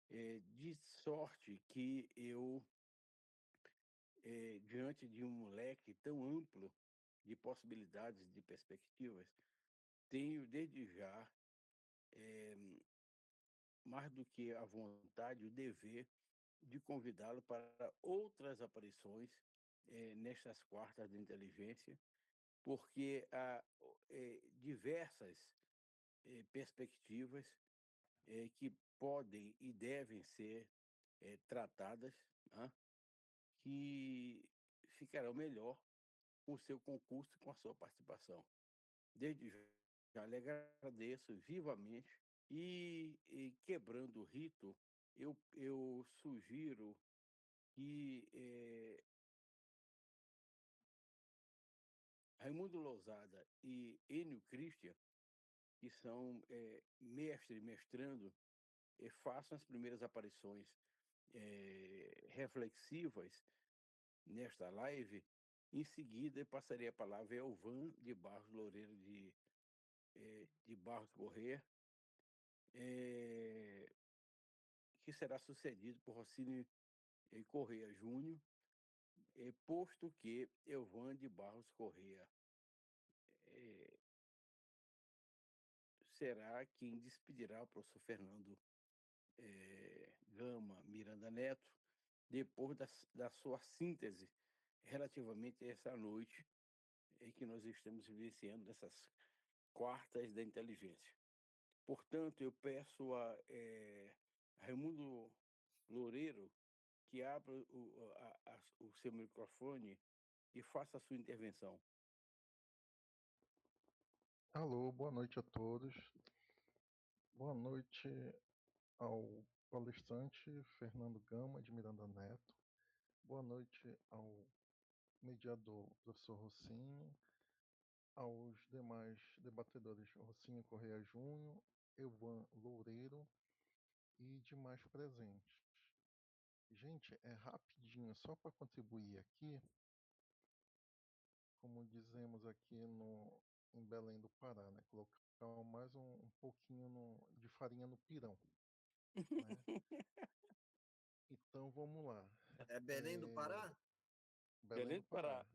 Speaker 2: De sorte que eu, diante de um leque tão amplo de possibilidades, de perspectivas, tenho desde já, mais do que a vontade, o dever de convidá-lo para outras aparições nestas quartas de inteligência, porque há diversas perspectivas que podem e devem ser tratadas, né, que ficarão melhor com o seu concurso e com a sua participação. Desde já lhe agradeço vivamente e quebrando o rito, eu sugiro que Raimundo Lousada e Enio Christian, que são mestre e mestrando, façam as primeiras aparições reflexivas nesta live. Em seguida, eu passarei a palavra ao Elvan de Barros Loureiro de Barros Corrêa, que será sucedido por Rocínio Corrêa Júnior, posto que Elvan de Barros Corrêa será quem despedirá o professor Fernando Gama Miranda Neto, depois da sua síntese relativamente a essa noite em que nós estamos vivenciando dessas quartas da inteligência. Portanto, eu peço a Raimundo Loureiro que abra o seu microfone e faça a sua intervenção.
Speaker 3: Alô, boa noite a todos. Boa noite ao palestrante Fernando Gama de Miranda Neto. Boa noite ao mediador professor Rocinho, aos demais debatedores Rocinho Correia Júnior, Elvan Loureiro e demais presentes. Gente, é rapidinho, só para contribuir aqui, como dizemos aqui em Belém do Pará, né? Colocar mais um pouquinho de farinha no pirão, né? Então vamos lá.
Speaker 1: É Belém do Pará?
Speaker 3: Belém do Pará.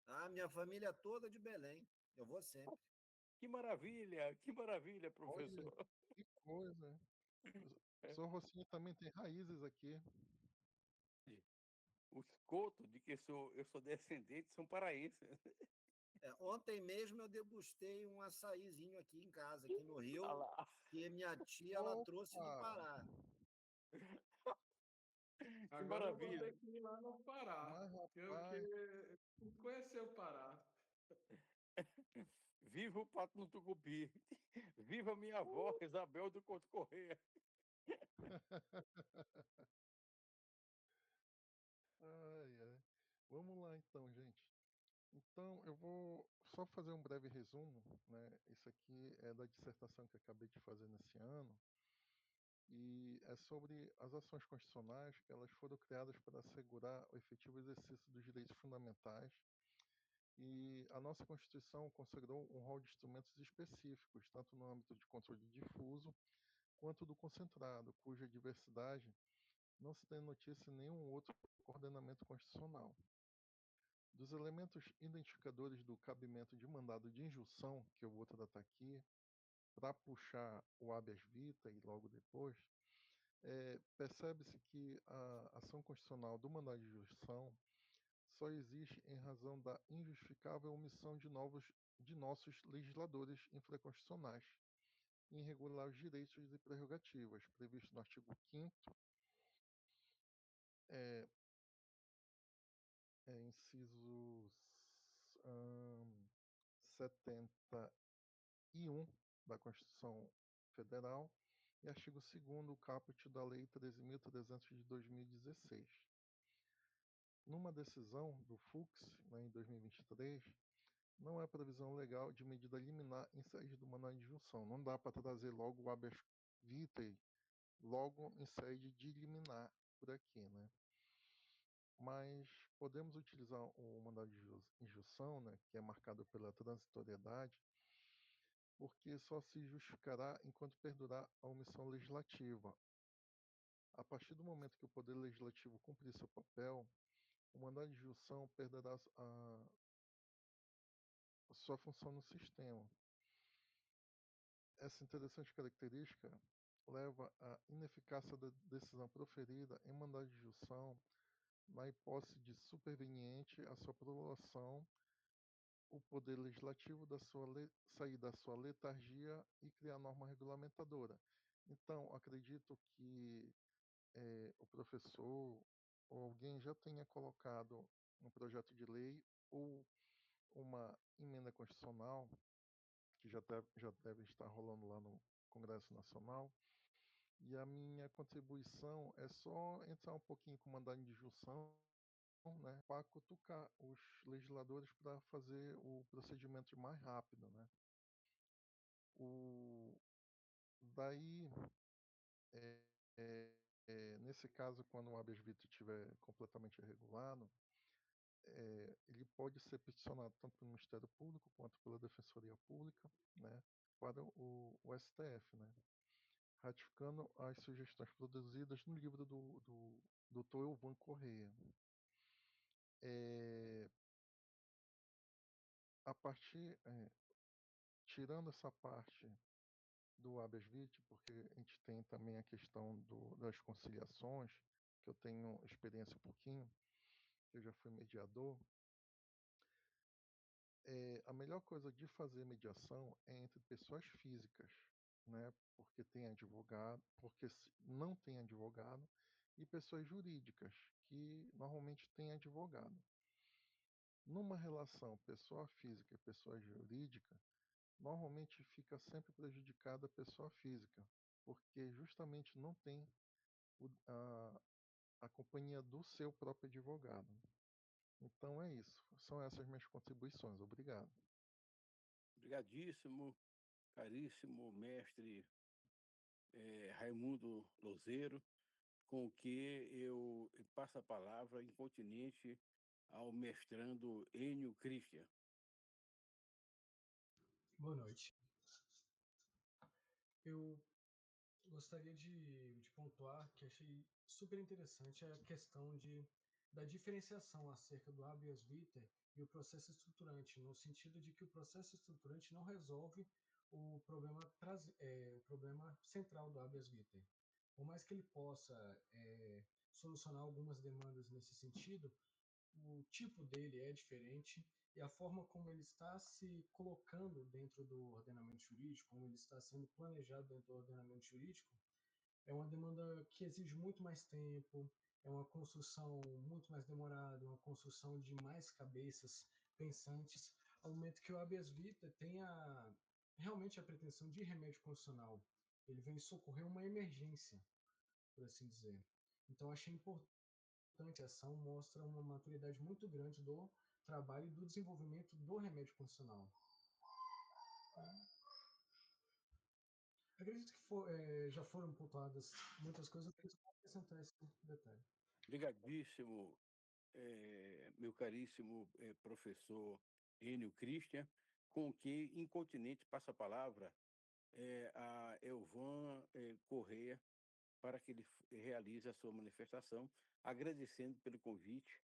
Speaker 1: Ah, minha família toda de Belém. Eu vou sempre.
Speaker 2: Que maravilha, professor.
Speaker 3: Olha, que coisa. O senhor Rocinho também tem raízes aqui.
Speaker 2: Os cotos de que eu sou descendente são paraenses.
Speaker 1: Ontem mesmo eu degustei um açaizinho aqui em casa, aqui no Rio, que minha tia ela trouxe do
Speaker 3: Opa!
Speaker 1: Pará.
Speaker 2: Que
Speaker 4: Agora eu vou
Speaker 2: maravilha.
Speaker 4: ter que ir lá no Pará,
Speaker 3: Mas,
Speaker 4: porque
Speaker 3: rapaz,
Speaker 4: conhecer o Pará.
Speaker 2: Viva o Pato no Tucupi. Viva minha avó, Isabel do Couto Correia.
Speaker 3: ai, ai. Vamos lá então, gente. Então, eu vou só fazer um breve resumo, né? Isso aqui é da dissertação que eu acabei de fazer nesse ano. E é sobre as ações constitucionais que elas foram criadas para assegurar o efetivo exercício dos direitos fundamentais. E a nossa Constituição consagrou um rol de instrumentos específicos, tanto no âmbito de controle difuso quanto do concentrado, cuja diversidade não se tem notícia em nenhum outro ordenamento constitucional. Dos elementos identificadores do cabimento de mandado de injunção, que eu vou tratar aqui, para puxar o habeas vita e logo depois, percebe-se que a ação constitucional do mandado de injunção só existe em razão da injustificável omissão de nossos legisladores infraconstitucionais em regular os direitos e prerrogativas previstos no artigo 5º, incisos 71 da Constituição Federal e artigo 2º caput da Lei 13.300 de 2016. Numa decisão do Fux, né, em 2023, não há previsão legal de medida liminar em sede do mandado de injunção. Não dá para trazer logo o habeas vitae logo em sede de liminar por aqui, né? Mas podemos utilizar o mandado de injunção, né, que é marcado pela transitoriedade, porque só se justificará enquanto perdurar a omissão legislativa. A partir do momento que o Poder Legislativo cumprir seu papel, o mandado de injunção perderá a sua função no sistema. Essa interessante característica leva à ineficácia da decisão proferida em mandado de injunção na hipótese de superveniente à sua prorrogação o Poder Legislativo sair da sua letargia e criar norma regulamentadora. Então, acredito que o professor ou alguém já tenha colocado um projeto de lei ou uma emenda constitucional, que já deve estar rolando lá no Congresso Nacional, e a minha contribuição é só entrar um pouquinho com o mandado de injunção, né, para cutucar os legisladores para fazer o procedimento mais rápido, né? Daí Nesse caso, quando o habeas vitae estiver completamente regulado, ele pode ser peticionado tanto pelo Ministério Público quanto pela Defensoria Pública, né, para o STF, né, ratificando as sugestões produzidas no livro do Dr. Elvan Correia. A partir, tirando essa parte do habeas vitae, porque a gente tem também a questão das conciliações, que eu tenho experiência um pouquinho, eu já fui mediador. A melhor coisa de fazer mediação é entre pessoas físicas, né? Porque tem advogado, porque não tem advogado, e pessoas jurídicas, que normalmente tem advogado. Numa relação pessoa física e pessoa jurídica, normalmente fica sempre prejudicada a pessoa física, porque justamente não tem a companhia do seu próprio advogado. Então é isso. São essas minhas contribuições. Obrigado.
Speaker 2: Obrigadíssimo, caríssimo mestre Raimundo Lozeiro, com o que eu passo a palavra incontinente ao mestrando Enio Christian.
Speaker 5: Boa noite. Eu gostaria de pontuar que achei super interessante a questão da diferenciação acerca do habeas vitae e o processo estruturante, no sentido de que o processo estruturante não resolve o problema central do habeas vitae. Por mais que ele possa solucionar algumas demandas nesse sentido, o tipo dele é diferente e a forma como ele está se colocando dentro do ordenamento jurídico, como ele está sendo planejado dentro do ordenamento jurídico, é uma demanda que exige muito mais tempo, é uma construção muito mais demorada, uma construção de mais cabeças pensantes, ao momento que o habeas vitae tem realmente a pretensão de remédio constitucional. Ele vem socorrer uma emergência, por assim dizer. Então, achei importante a ação, mostra uma maturidade muito grande do trabalho e do desenvolvimento do remédio constitucional. Acredito que já foram pontuadas muitas coisas, eu queria acrescentar esse detalhe.
Speaker 2: Obrigadíssimo, meu caríssimo professor Enio Christian, com que incontinente passa a palavra a Elvan Correia para que ele realize a sua manifestação, agradecendo pelo convite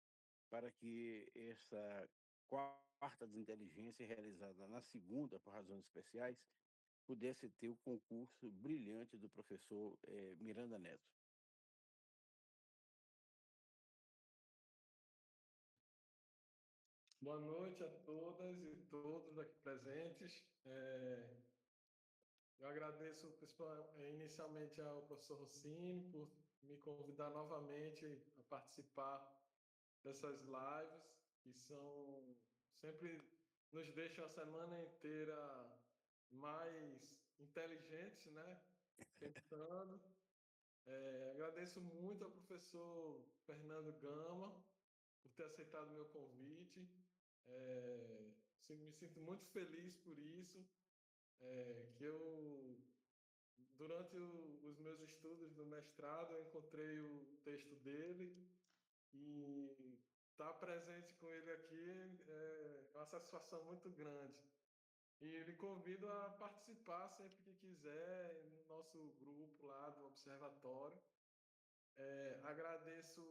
Speaker 2: para que essa quarta de inteligência, realizada na segunda por razões especiais, pudesse ter o concurso brilhante do professor Miranda Neto.
Speaker 4: Boa noite a todas e todos aqui presentes. Eu agradeço inicialmente ao professor Rossini por me convidar novamente a participar dessas lives, que sempre nos deixam a semana inteira mais inteligentes, né? Pensando. Agradeço muito ao professor Fernando Gama por ter aceitado o meu convite. Me sinto muito feliz por isso, que durante os meus estudos do mestrado, eu encontrei o texto dele e estar presente com ele aqui é uma satisfação muito grande. E lhe convido a participar sempre que quiser no nosso grupo lá do Observatório. Agradeço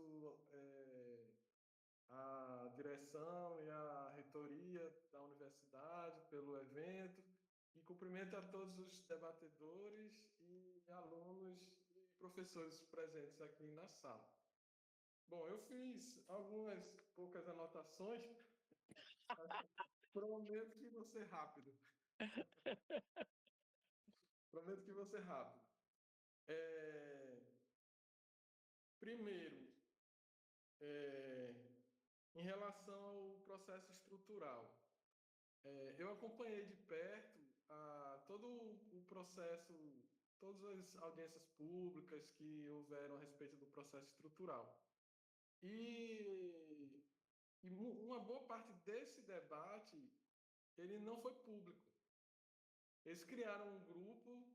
Speaker 4: a direção e a reitoria da universidade pelo evento e cumprimento a todos os debatedores e alunos e professores presentes aqui na sala. Bom, eu fiz algumas poucas anotações. Prometo que vou ser rápido. Prometo que vou ser rápido. Primeiro, em relação ao processo estrutural, eu acompanhei de perto todo o processo, todas as audiências públicas que houveram a respeito do processo estrutural. E uma boa parte desse debate, ele não foi público. Eles criaram um grupo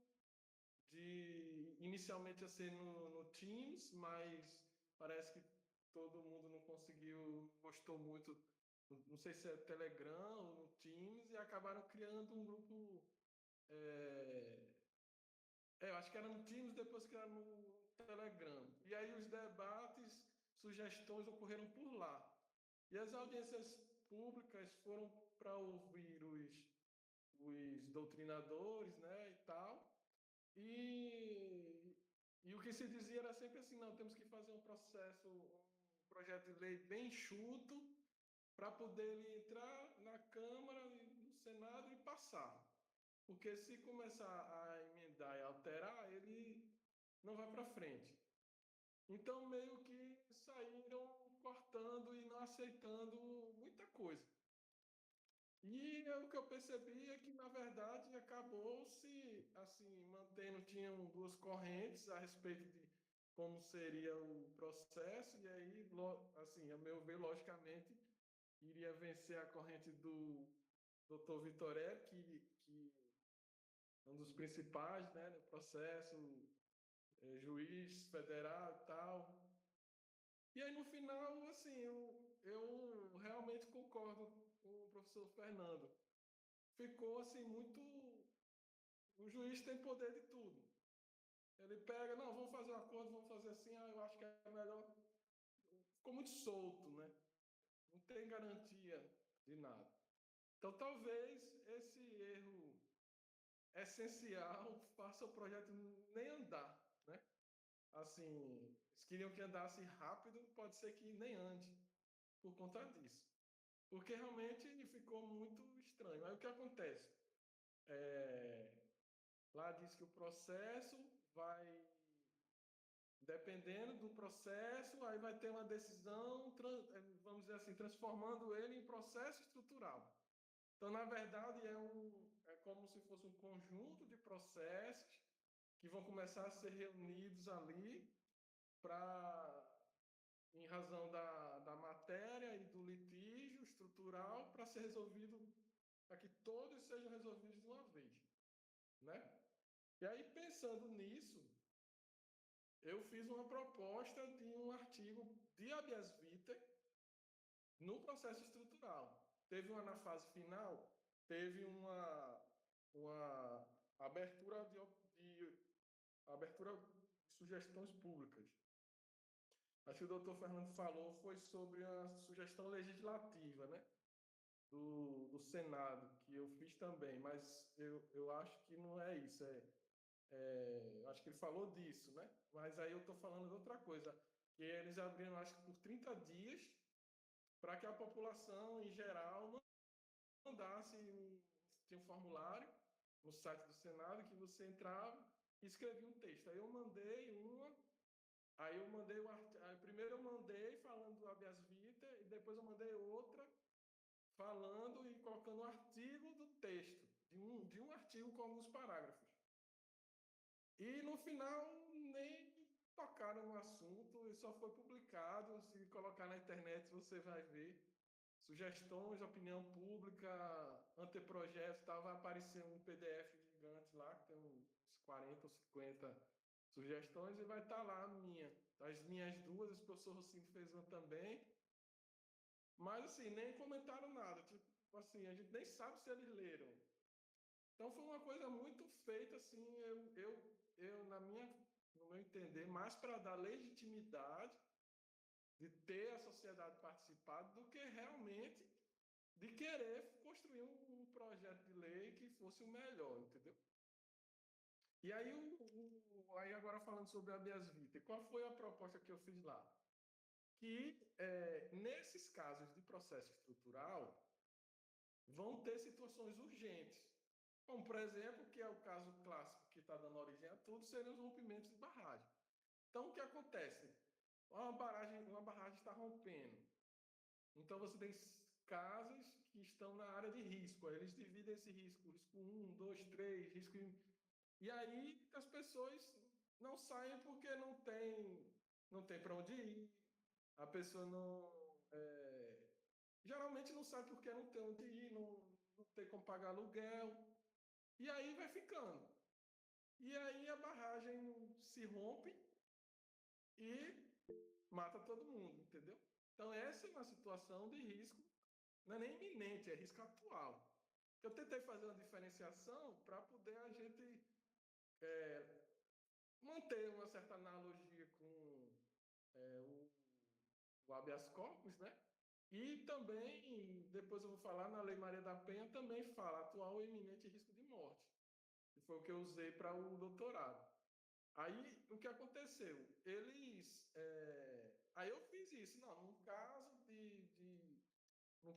Speaker 4: de inicialmente ia ser no Teams, mas parece que todo mundo não conseguiu, gostou muito, não sei se é Telegram ou no Teams, e acabaram criando um grupo. Eu acho que era no Teams, depois criaram no Telegram. E aí os debates, sugestões ocorreram por lá. E as audiências públicas foram para ouvir os doutrinadores, né, e tal. E o que se dizia era sempre assim, não, temos que fazer um projeto de lei bem enxuto para poder ele entrar na Câmara, no Senado e passar. Porque se começar a emendar e alterar, ele não vai para frente. Então, meio que saíram cortando e não aceitando muita coisa. E o que eu percebi é que, na verdade, acabou se assim, mantendo, tinham duas correntes a respeito de como seria o processo, e aí, assim, a meu ver, logicamente, iria vencer a corrente do Dr. Vitoré, que é um dos principais, né, no processo, juiz federal e tal. E aí, no final, assim, eu realmente concordo com o professor Fernando. Ficou, assim, muito... O juiz tem poder de tudo. Ele pega, não, vamos fazer um acordo, vamos fazer assim, eu acho que é melhor... Ficou muito solto, né? Não tem garantia de nada. Então, talvez esse erro essencial faça o projeto nem andar, né? Assim, eles queriam que andasse rápido, pode ser que nem ande por conta disso. Porque realmente ficou muito estranho. Aí o que acontece? Lá diz que o processo vai, dependendo do processo, aí vai ter uma decisão, vamos dizer assim, transformando ele em processo estrutural. Então, na verdade, é como se fosse um conjunto de processos que vão começar a ser reunidos ali em razão da matéria e do litígio estrutural para ser resolvido, para que todos sejam resolvidos de uma vez, né? E aí, pensando nisso, eu fiz uma proposta de um artigo de habeas vitae no processo estrutural. Teve uma na fase final, teve uma abertura abertura de sugestões públicas. Acho que o doutor Fernando falou foi sobre a sugestão legislativa, né? Do Senado, que eu fiz também, mas eu acho que não é isso. Eu acho que ele falou disso, né? Mas aí eu estou falando de outra coisa. Que eles abriram, acho que por 30 dias, para que a população, em geral, mandasse tinha um formulário no site do Senado que você entrava e escrevia um texto. Aí eu mandei primeiro eu mandei falando do habeas vitae e depois eu mandei outra falando e colocando o artigo do texto, de um artigo com alguns parágrafos. E no final nem tocaram no assunto, e só foi publicado. Se colocar na internet você vai ver sugestões, opinião pública, anteprojetos, vai aparecer um PDF gigante lá, que tem uns 40 ou 50 sugestões, e vai estar lá a minha. As minhas duas, o professor Rossini fez uma também, mas assim, nem comentaram nada, tipo assim, a gente nem sabe se eles leram. Então foi uma coisa muito feita, assim, no meu entender, mais para dar legitimidade de ter a sociedade participado do que realmente de querer construir um projeto de lei que fosse o melhor, entendeu? E aí, aí agora falando sobre a habeas vitae, qual foi a proposta que eu fiz lá? Que nesses casos de processo estrutural vão ter situações urgentes, como por exemplo, que é o caso clássico que está dando origem a tudo, seriam os rompimentos de barragem. Então, o que acontece? Uma barragem está rompendo. Então, você tem casas que estão na área de risco. Aí eles dividem esse risco 1, 2, 3, risco... E aí as pessoas não saem porque não tem para onde ir. A pessoa geralmente não sai porque não tem onde ir, não tem como pagar aluguel. E aí vai ficando. e aí a barragem se rompe e mata todo mundo, entendeu? Então essa é uma situação de risco, não é nem iminente, é risco atual. Eu tentei fazer uma diferenciação para poder a gente manter uma certa analogia com o habeas corpus, né? E também, depois eu vou falar, na Lei Maria da Penha também fala atual ou iminente risco de morte, que foi o que eu usei para o doutorado. Aí, o que aconteceu? Aí eu fiz isso. Não, no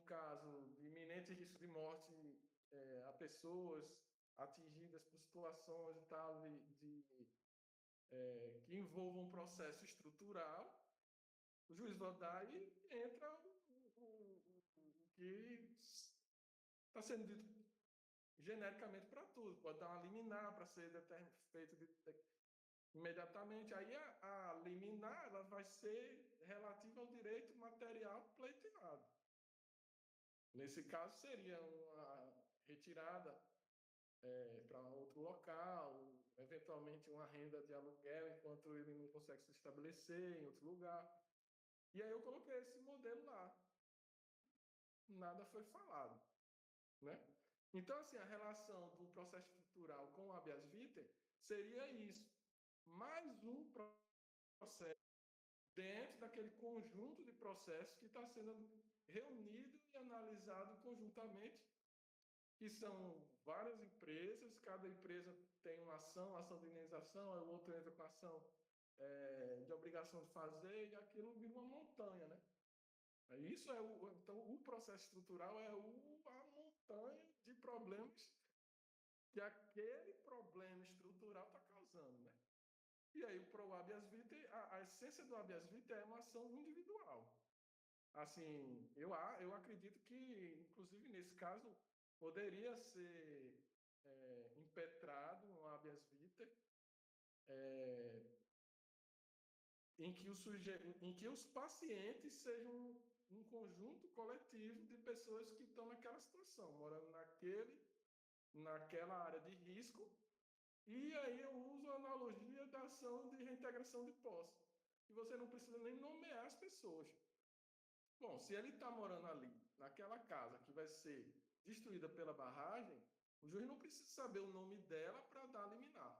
Speaker 4: caso de iminente risco de morte a pessoas atingidas por situações e tal, que envolvam um processo estrutural, o juiz vai dar e entra o que está sendo dito genericamente para tudo. Pode dar uma liminar para ser feito imediatamente. Aí a liminar ela vai ser relativa ao direito material pleiteado. Nesse caso, seria uma retirada para outro local, eventualmente uma renda de aluguel, enquanto ele não consegue se estabelecer em outro lugar. E aí eu coloquei esse modelo lá. Nada foi falado, né? Então, assim, a relação do processo estrutural com o habeas vitae seria isso. Mais um processo dentro daquele conjunto de processos que está sendo reunido e analisado conjuntamente, que são várias empresas, cada empresa tem uma ação de indenização, aí o outro entra com ação de obrigação de fazer, e aquilo vira uma montanha, né? Isso então, o processo estrutural é a montanha de problemas que aquele problema estrutural está causando, né? E aí, o habeas vitae, a essência do habeas vitae é uma ação individual. Assim, eu acredito que, inclusive nesse caso, poderia ser impetrado um habeas vitae em que os pacientes sejam um conjunto coletivo de pessoas que estão naquela situação, morando naquela área de risco. E aí eu uso a analogia da ação de reintegração de posse, que você não precisa nem nomear as pessoas. Bom, se ele está morando ali, naquela casa que vai ser destruída pela barragem, o juiz não precisa saber o nome dela para dar liminar.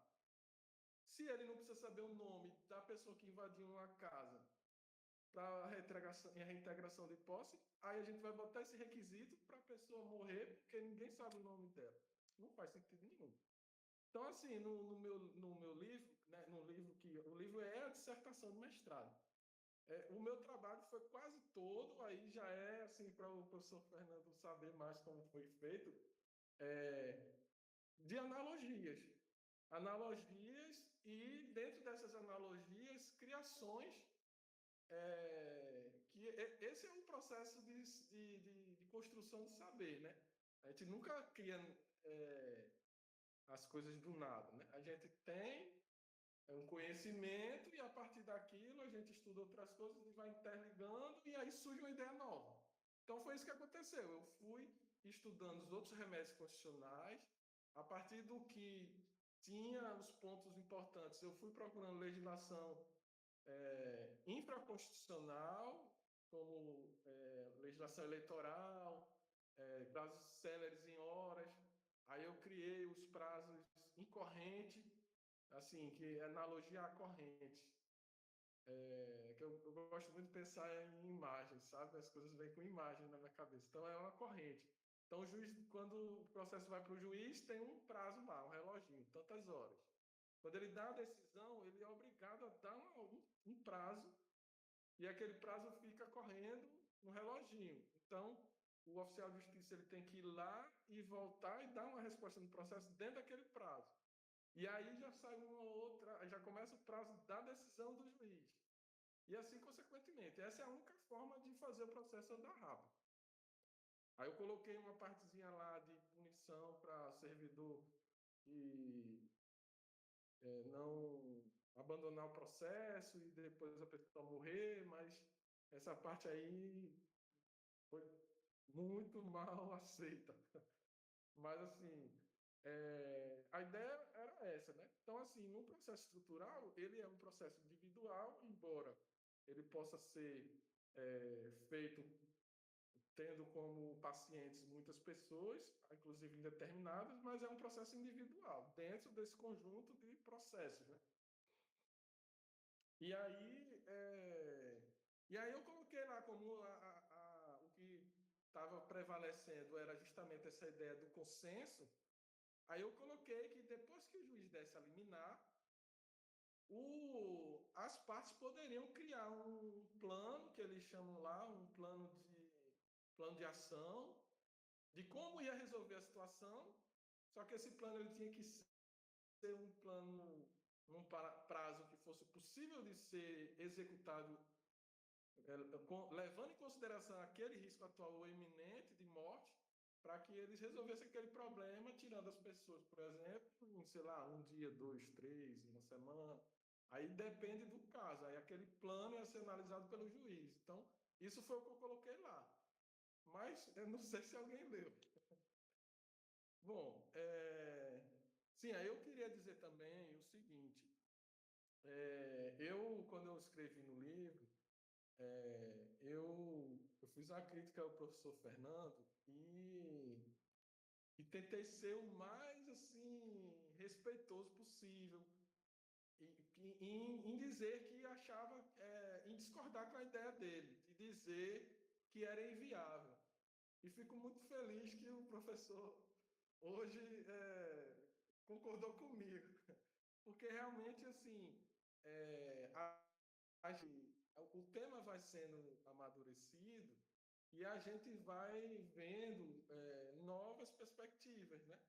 Speaker 4: Se ele não precisa saber o nome da pessoa que invadiu uma casa para a reintegração de posse, aí a gente vai botar esse requisito para a pessoa morrer, porque ninguém sabe o nome dela. Não faz sentido nenhum. Então, assim, no meu livro, né, o livro é a dissertação do mestrado. O meu trabalho foi quase todo, aí já é, assim, para o professor Fernando saber mais como foi feito, de analogias. Analogias e, dentro dessas analogias, criações, que esse é um processo de construção de saber, né? A gente nunca cria as coisas do nada, né? A gente tem um conhecimento e, a partir daquilo, a gente estuda outras coisas e vai interligando e aí surge uma ideia nova. Então, foi isso que aconteceu. Eu fui estudando os outros remédios constitucionais, a partir do que tinha os pontos importantes, eu fui procurando legislação infraconstitucional, como legislação eleitoral, prazos céleres em horas. Aí eu criei os prazos em corrente, assim, que é analogia à corrente. Que eu gosto muito de pensar em imagens, sabe? As coisas vêm com imagem na minha cabeça. Então, é uma corrente. Então, o juiz, quando o processo vai para o juiz, tem um prazo lá, um reloginho, tantas horas. Quando ele dá a decisão, ele é obrigado a dar um prazo, e aquele prazo fica correndo no reloginho. Então, o oficial de justiça ele tem que ir lá e voltar e dar uma resposta no processo dentro daquele prazo. E aí já sai uma outra, já começa o prazo da decisão do juiz. E assim, consequentemente. Essa é a única forma de fazer o processo andar rápido. Aí eu coloquei uma partezinha lá de punição para servidor que não abandonar o processo e depois a pessoa morrer, mas essa parte aí foi muito mal aceita. Mas, assim, a ideia era essa, né? Então, assim, no processo estrutural, ele é um processo individual, embora ele possa ser feito tendo como pacientes muitas pessoas, inclusive indeterminadas, mas é um processo individual, dentro desse conjunto de processos, né? E aí, eu coloquei lá como o que estava prevalecendo era justamente essa ideia do consenso. Aí eu coloquei que depois que o juiz desse a liminar, as partes poderiam criar um plano, que eles chamam lá, um plano de ação, de como ia resolver a situação, só que esse plano ele tinha que ser um plano num prazo que fosse possível de ser executado, levando em consideração aquele risco atual ou iminente de morte, para que eles resolvessem aquele problema, tirando as pessoas, por exemplo, em, sei lá, um dia, 2, 3, uma semana. Aí depende do caso. Aí aquele plano ia ser analisado pelo juiz. Então, isso foi o que eu coloquei lá. Mas eu não sei se alguém leu. Bom, sim, aí eu queria dizer também o seguinte. Quando eu escrevi no livro, eu fiz uma crítica ao professor Fernando e tentei ser o mais assim respeitoso possível em dizer que achava, em discordar com a ideia dele, de dizer que era inviável. E fico muito feliz que o professor hoje concordou comigo, porque realmente assim o tema vai sendo amadurecido e a gente vai vendo novas perspectivas, né?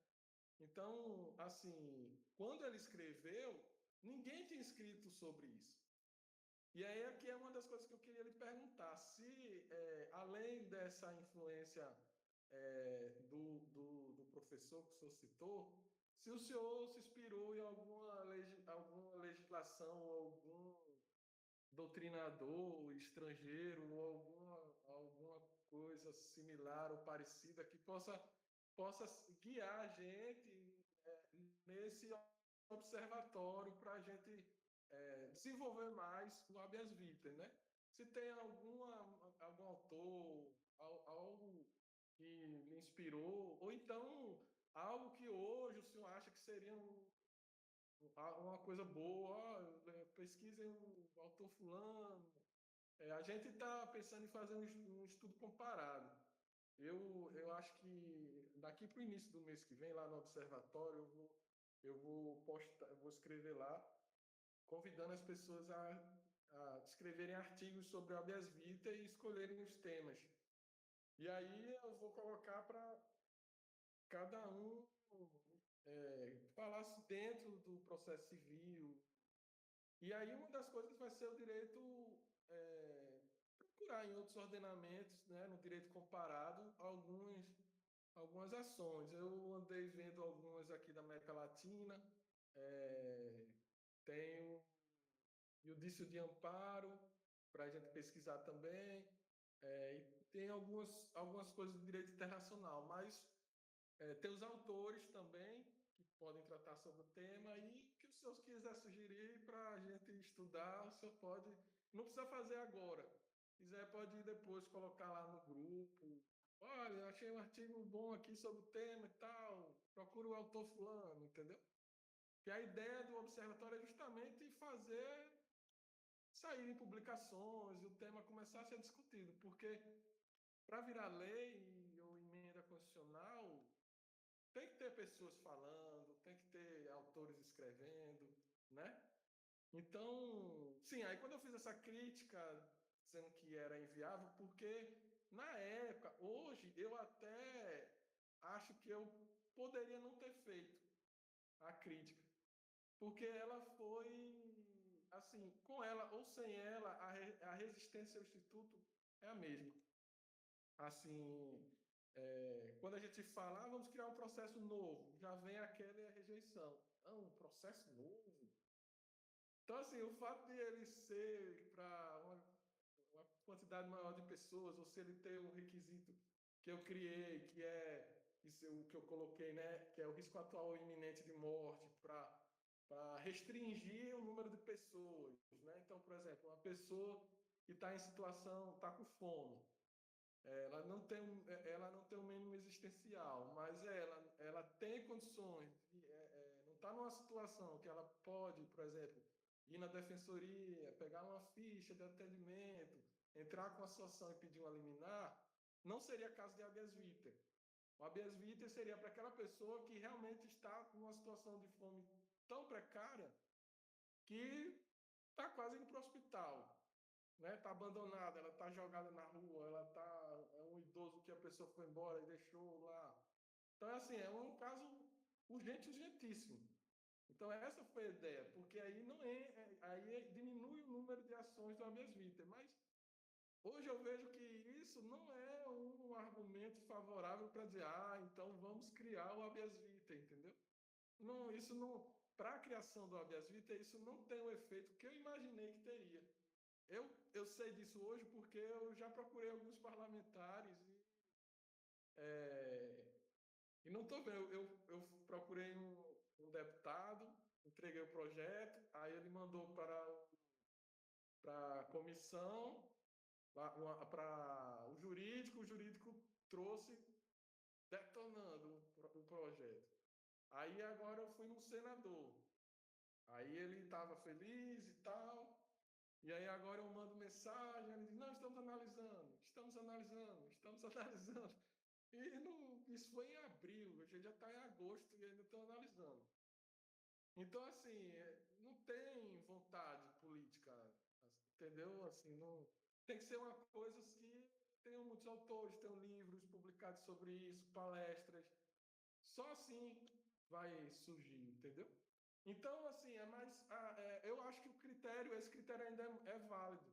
Speaker 4: Então, assim, quando ele escreveu, ninguém tinha escrito sobre isso. E aí aqui é uma das coisas que eu queria lhe perguntar, se além dessa influência do professor que o senhor citou, se o senhor se inspirou em alguma legislação, algum doutrinador estrangeiro ou alguma coisa similar ou parecida que possa guiar a gente nesse observatório para a gente desenvolver mais o habeas vitae, né? Se tem algum autor, algo que lhe inspirou, ou então algo que hoje o senhor acha que seria uma coisa boa, pesquisem o autor fulano. A gente está pensando em fazer um estudo comparado. Eu acho que daqui para o início do mês que vem, lá no observatório, eu vou escrever lá, convidando as pessoas a escreverem artigos sobre o habeas vitae e escolherem os temas. E aí eu vou colocar para cada um falasse dentro do processo civil. E aí uma das coisas vai ser o direito procurar em outros ordenamentos, né, no direito comparado, algumas ações. Eu andei vendo algumas aqui da América Latina, tem o judício de amparo, para a gente pesquisar também, e tem algumas coisas do direito internacional, mas tem os autores também, que podem tratar sobre o tema, e que o senhor quiser sugerir para a gente estudar, o senhor pode, não precisa fazer agora, se quiser pode depois colocar lá no grupo, olha, eu achei um artigo bom aqui sobre o tema e tal, procura o autor fulano, entendeu? Que a ideia do observatório é justamente fazer sair em publicações e o tema começar a ser discutido, porque para virar lei ou emenda constitucional, tem que ter pessoas falando, tem que ter autores escrevendo, né? Então, sim, aí quando eu fiz essa crítica dizendo que era inviável, porque na época, hoje, eu até acho que eu poderia não ter feito a crítica, porque ela foi, assim, com ela ou sem ela, a resistência ao Instituto é a mesma. Assim, quando a gente fala, vamos criar um processo novo, já vem aquela rejeição. Um processo novo? Então, assim, o fato de ele ser para uma quantidade maior de pessoas, ou se ele ter um requisito que eu criei, que é isso, o que eu coloquei, né, que é o risco atual ou iminente de morte, para restringir o número de pessoas, né? Então, por exemplo, uma pessoa que está em situação, está com fome, ela não tem um mínimo existencial, mas ela tem condições, não está numa situação que ela pode, por exemplo, ir na defensoria, pegar uma ficha de atendimento, entrar com a situação e pedir uma liminar, não seria caso de habeas vitae. O habeas vitae seria para aquela pessoa que realmente está numa situação de fome tão precária que está quase indo para o hospital, né? Está abandonada, ela está jogada na rua, é um idoso que a pessoa foi embora e deixou lá. Então, assim, é um caso urgentíssimo. Então, essa foi a ideia, porque aí diminui o número de ações do habeas vitae. Mas hoje eu vejo que isso não é um argumento favorável para dizer, então vamos criar o habeas vitae, entendeu? Não, isso não, para a criação do habeas vitae, isso não tem o efeito que eu imaginei que teria. Eu sei disso hoje porque eu já procurei alguns parlamentares e não estou vendo. Eu procurei um deputado, entreguei o projeto, aí ele mandou para a comissão, para o jurídico trouxe detonando o projeto. Aí agora eu fui no senador. Aí ele estava feliz e tal. E aí agora eu mando mensagem, ele diz, não, estamos analisando. E isso foi em abril, a gente já está em agosto e ainda estão analisando. Então, assim, não tem vontade política, entendeu? Assim, não, tem que ser uma coisa que tenham muitos autores, tenham livros publicados sobre isso, palestras. Só assim vai surgir, entendeu? Então, assim, eu acho que esse critério ainda é válido,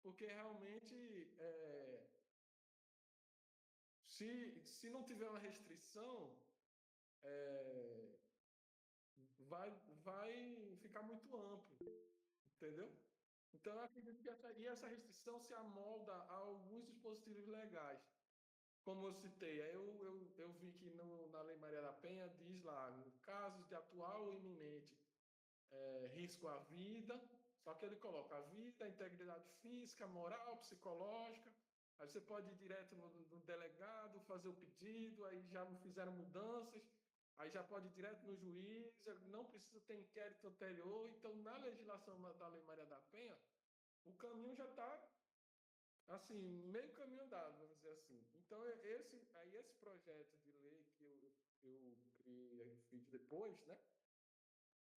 Speaker 4: porque realmente, se não tiver uma restrição, vai ficar muito amplo, entendeu? Então, eu acredito que essa restrição se amolda a alguns dispositivos legais. Como eu citei, eu vi que na Lei Maria da Penha diz lá, em casos de atual ou iminente risco à vida, só que ele coloca a vida, a integridade física, moral, psicológica. Aí você pode ir direto no delegado, fazer o pedido, aí já fizeram mudanças, aí já pode ir direto no juiz, não precisa ter inquérito anterior. Então, na legislação da Lei Maria da Penha, o caminho já está, assim, meio caminho andado, vamos dizer assim. Então, esse projeto de lei que eu fiz depois, né,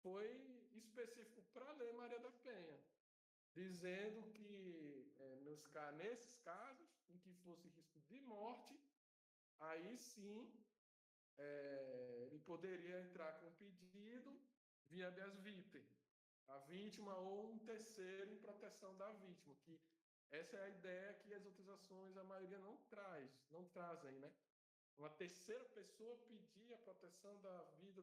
Speaker 4: foi específico para a Lei Maria da Penha, dizendo que nesses casos em que fosse risco de morte, aí sim ele poderia entrar com pedido via habeas vitae, a vítima ou um terceiro em proteção da vítima, que essa é a ideia que as outras ações, a maioria não trazem, né? Uma terceira pessoa pedir a proteção da vida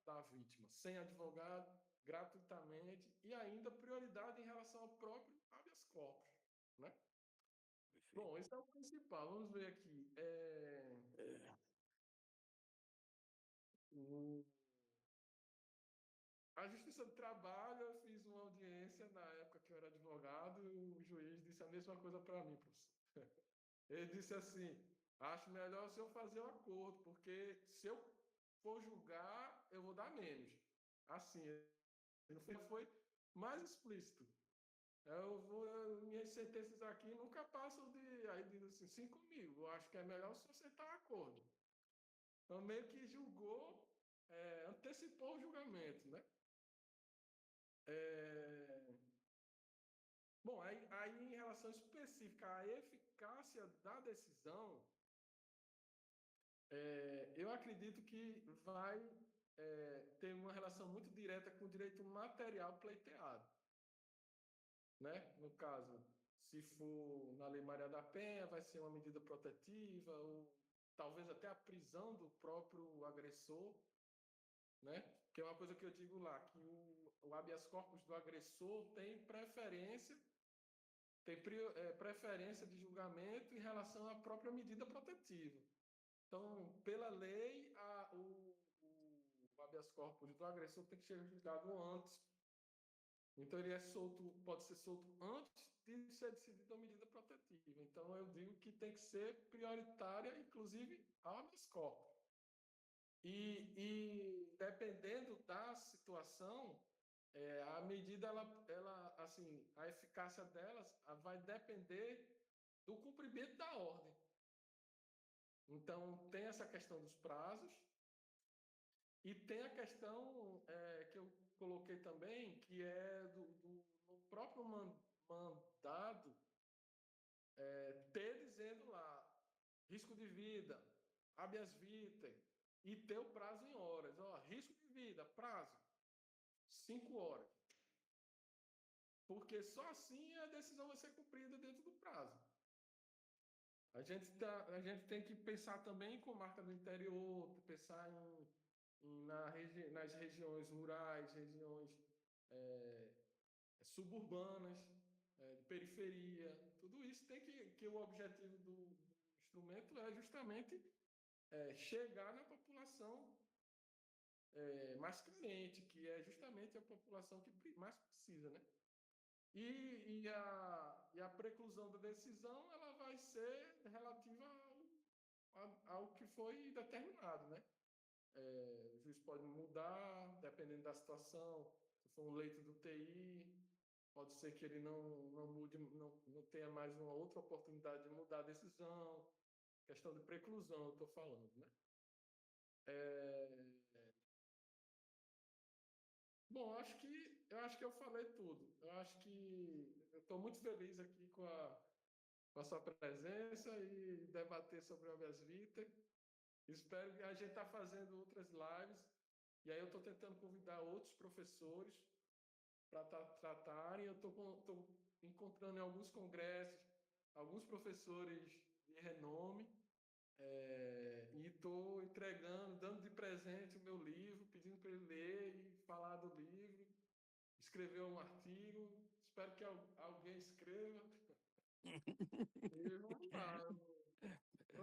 Speaker 4: da vítima, sem advogado, gratuitamente, e ainda prioridade em relação ao próprio habeas corpus, né? Bom, esse é o principal. Vamos ver aqui. A Justiça do Trabalho, eu fiz uma audiência na época que eu era advogado e o juiz disse a mesma coisa para mim, professor. Ele disse assim, acho melhor se eu fazer o acordo, porque se eu for julgar, eu vou dar menos. Assim, ele foi mais explícito. Minhas sentenças aqui nunca passam aí diz assim, 5.000. Eu acho que é melhor se aceitar o acordo. Então, meio que julgou, antecipou o julgamento, né? Bom, aí em relação específica à eficácia da decisão, eu acredito que vai ter uma relação muito direta com o direito material pleiteado, né? No caso, se for na Lei Maria da Penha, vai ser uma medida protetiva, ou talvez até a prisão do próprio agressor, né? Que é uma coisa que eu digo lá, que o habeas corpus do agressor tem preferência de julgamento em relação à própria medida protetiva. Então, pela lei, habeas corpus do agressor tem que ser julgado antes. Então ele pode ser solto antes de ser decidida a medida protetiva. Então eu digo que tem que ser prioritária, inclusive habeas corpus. E dependendo da situação, a medida, ela, assim, a eficácia delas vai depender do cumprimento da ordem. Então, tem essa questão dos prazos e tem a questão que eu coloquei também, que é no próprio mandado, ter dizendo lá, risco de vida, habeas vitae, e ter o prazo em horas. Ó, risco de vida, prazo, 5 horas. Porque só assim a decisão vai ser cumprida dentro do prazo. A gente tem que pensar também com marca do interior, pensar nas regiões rurais, regiões suburbanas, de periferia. Tudo isso tem que o objetivo do instrumento é justamente chegar na população mais carente, que é justamente a população que mais precisa, né? E a preclusão da decisão ela vai ser relativa ao que foi determinado, né? O juiz pode mudar, dependendo da situação. Se for um leito do TI, pode ser que ele não mude, não tenha mais uma outra oportunidade de mudar a decisão. Questão de preclusão, eu estou falando, né? Bom, eu acho que eu falei tudo. Eu acho que eu estou muito feliz aqui com a sua presença e debater sobre o habeas vitae. Espero que a gente está fazendo outras lives, e aí eu estou tentando convidar outros professores para tratarem. Eu estou encontrando em alguns congressos alguns professores de renome, e estou entregando, dando de presente o meu livro, pedindo para ele ler e falar do livro, escrever um artigo. Espero que alguém escreva. E vamos lá.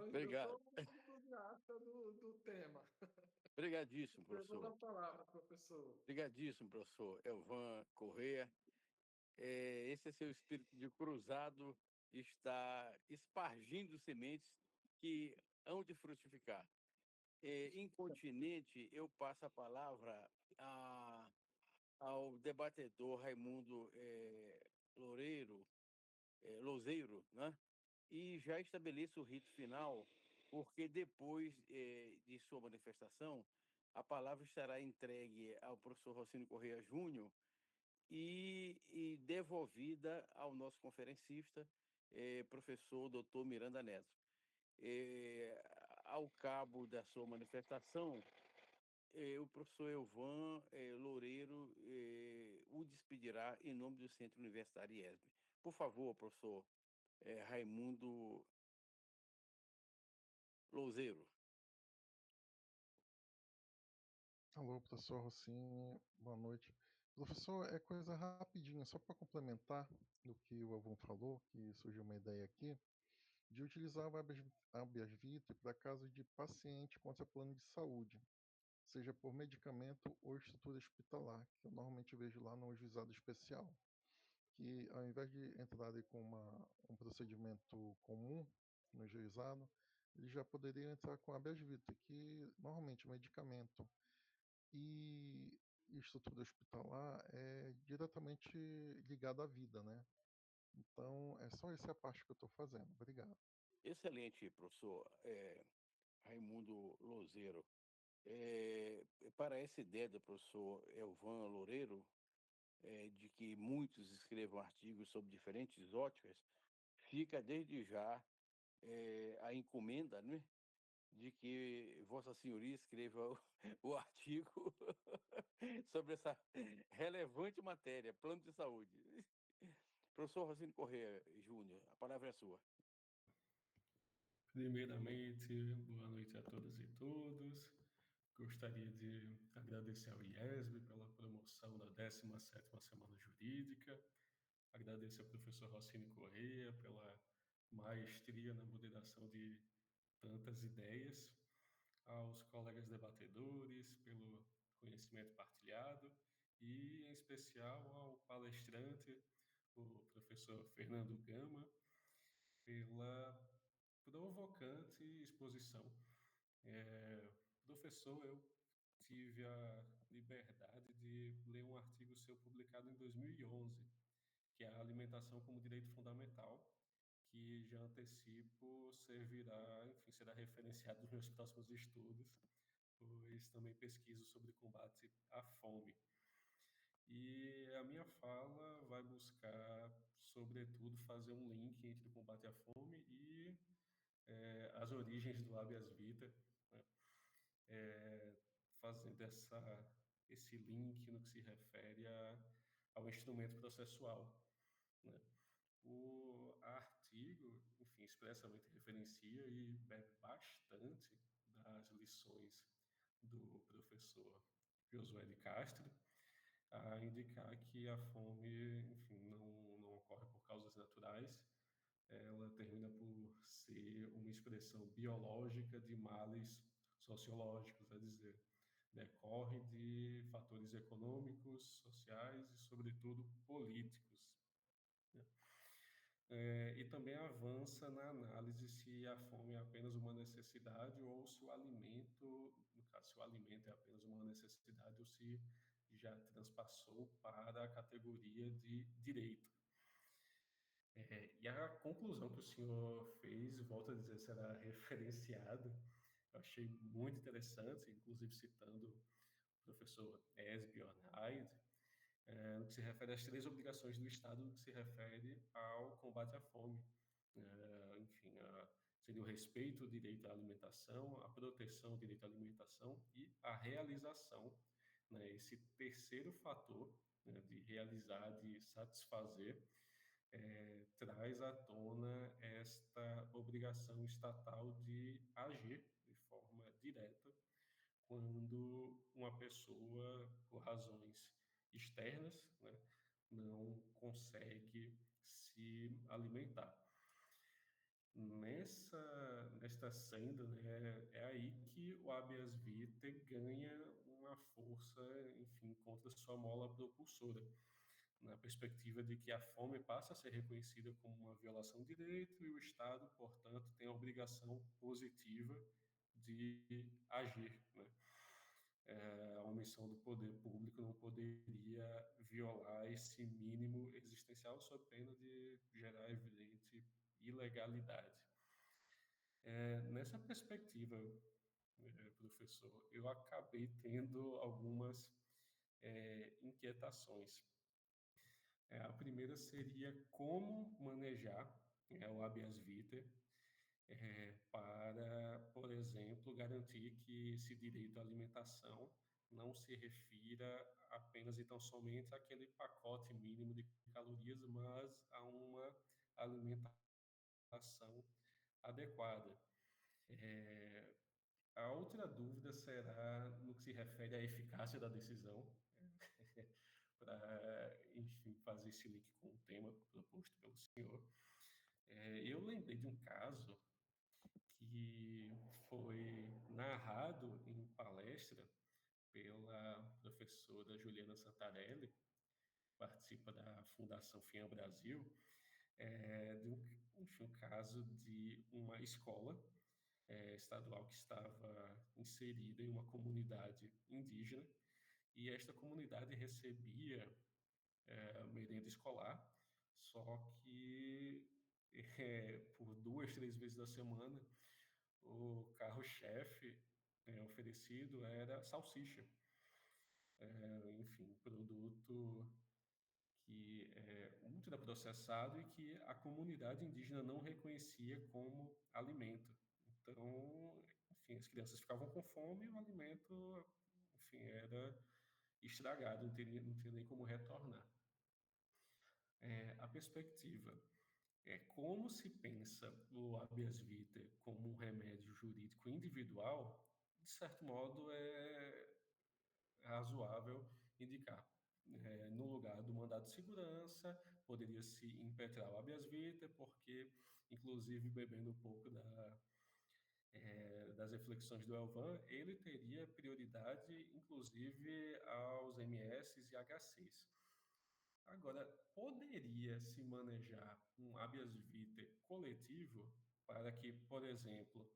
Speaker 2: Obrigado.
Speaker 4: Eu estou muito entusiasta do tema.
Speaker 2: Obrigadíssimo,
Speaker 4: Eu vou dar
Speaker 2: professor.
Speaker 4: a palavra, professor.
Speaker 2: Obrigadíssimo, professor Elvan Corrêa. Esse seu espírito de cruzado está espargindo sementes que hão de frutificar. Incontinente, eu passo a palavra ao debatedor Raimundo Louzeiro, né? E já estabeleço o rito final, porque depois de sua manifestação, a palavra estará entregue ao professor Rossini Corrêa Júnior e devolvida ao nosso conferencista, professor doutor Miranda Neto. Ao cabo da sua manifestação, o professor Elvan Loureiro o despedirá em nome do Centro Universitário IESB. Por favor, professor Raimundo Louzeiro.
Speaker 3: Alô, professor Rossini, boa noite. Professor, é coisa rapidinha, só para complementar do que o Avon falou, que surgiu uma ideia aqui, de utilizar o habeas vitae para caso de paciente contra plano de saúde, seja por medicamento ou estrutura hospitalar, que eu normalmente vejo lá no juizado especial, que ao invés de entrarem com um procedimento comum no juizado, eles já poderiam entrar com habeas vitae, que normalmente o medicamento e estrutura hospitalar é diretamente ligado à vida, né? Então, é só essa a parte que eu estou fazendo. Obrigado.
Speaker 2: Excelente, professor Raimundo Louzeiro. Para essa ideia do professor Elvan Loureiro, de que muitos escrevam artigos sobre diferentes óticas, fica desde já a encomenda, né, de que Vossa Senhoria escreva o artigo sobre essa relevante matéria, plano de saúde. Professor Rossini Corrêa Júnior, a palavra é sua.
Speaker 6: Primeiramente, boa noite a todas e todos. Gostaria de agradecer ao IESB pela promoção da 17ª Semana Jurídica. Agradecer ao professor Rossini Corrêa pela maestria na moderação de tantas ideias, aos colegas debatedores, pelo conhecimento partilhado, e em especial ao palestrante, o professor Fernando Gama, pela provocante exposição. Professor, eu tive a liberdade de ler um artigo seu publicado em 2011, que é a alimentação como direito fundamental, que já antecipo servirá, enfim, será referenciado nos meus próximos estudos, pois também pesquiso sobre combate à fome. E a minha fala vai buscar, sobretudo, fazer um link entre o combate à fome e as origens do habeas vita, né? Fazendo esse link no que se refere ao instrumento processual, né? O artigo, enfim, expressamente referencia e bebe bastante das lições do professor Josué de Castro, a indicar que a fome, enfim, não ocorre por causas naturais, ela termina por ser uma expressão biológica de males sociológicos, é dizer, decorre de fatores econômicos, sociais e, sobretudo, políticos, né? E também avança na análise se a fome é apenas uma necessidade ou se o alimento, no caso, se o alimento é apenas uma necessidade ou se já transpassou para a categoria de direito. E a conclusão que o senhor fez, volto a dizer, será referenciado. Eu achei muito interessante, inclusive citando o professor Esbjørn Eid, no que se refere às 3 obrigações do Estado no que se refere ao combate à fome. Enfim, seria o respeito ao direito à alimentação, a proteção ao direito à alimentação e a realização, né, esse terceiro fator, né, de realizar, de satisfazer, traz à tona esta obrigação estatal de agir de forma direta quando uma pessoa, por razões externas, né, não consegue se alimentar. Nesta senda, né, é aí que o habeas vitae ganha uma força, enfim, contra sua mola propulsora, na perspectiva de que a fome passa a ser reconhecida como uma violação de direito e o Estado, portanto, tem a obrigação positiva de agir, né? A omissão do poder público não poderia violar esse mínimo existencial sob pena de gerar evidente ilegalidade. Nessa perspectiva, professor, eu acabei tendo algumas inquietações. A primeira seria como manejar o habeas vitae para, por exemplo, garantir que esse direito à alimentação não se refira apenas e tão somente àquele pacote mínimo de calorias, mas a uma alimentação adequada. A outra dúvida será no que se refere à eficácia da decisão, para, enfim, fazer esse link com o tema proposto pelo senhor. Eu lembrei de um caso que foi narrado em palestra pela professora Juliana Santarelli, participa da Fundação FIAM Brasil, de um caso de uma escola estadual que estava inserida em uma comunidade indígena, e esta comunidade recebia merenda escolar, só que por 2, 3 vezes da semana o carro-chefe oferecido era salsicha. Enfim, produto que é ultraprocessado e que a comunidade indígena não reconhecia como alimento. Então, enfim, as crianças ficavam com fome e o alimento, enfim, era estragado, não tinha nem como retornar. A perspectiva como se pensa o habeas vitae como um remédio jurídico individual, de certo modo é razoável indicar. No lugar do mandado de segurança, poderia-se impetrar o habeas vitae, porque, inclusive, bebendo um pouco das reflexões do Elvan, ele teria prioridade, inclusive, aos MS e HCs. Agora, poderia se manejar um habeas vitae coletivo para que, por exemplo,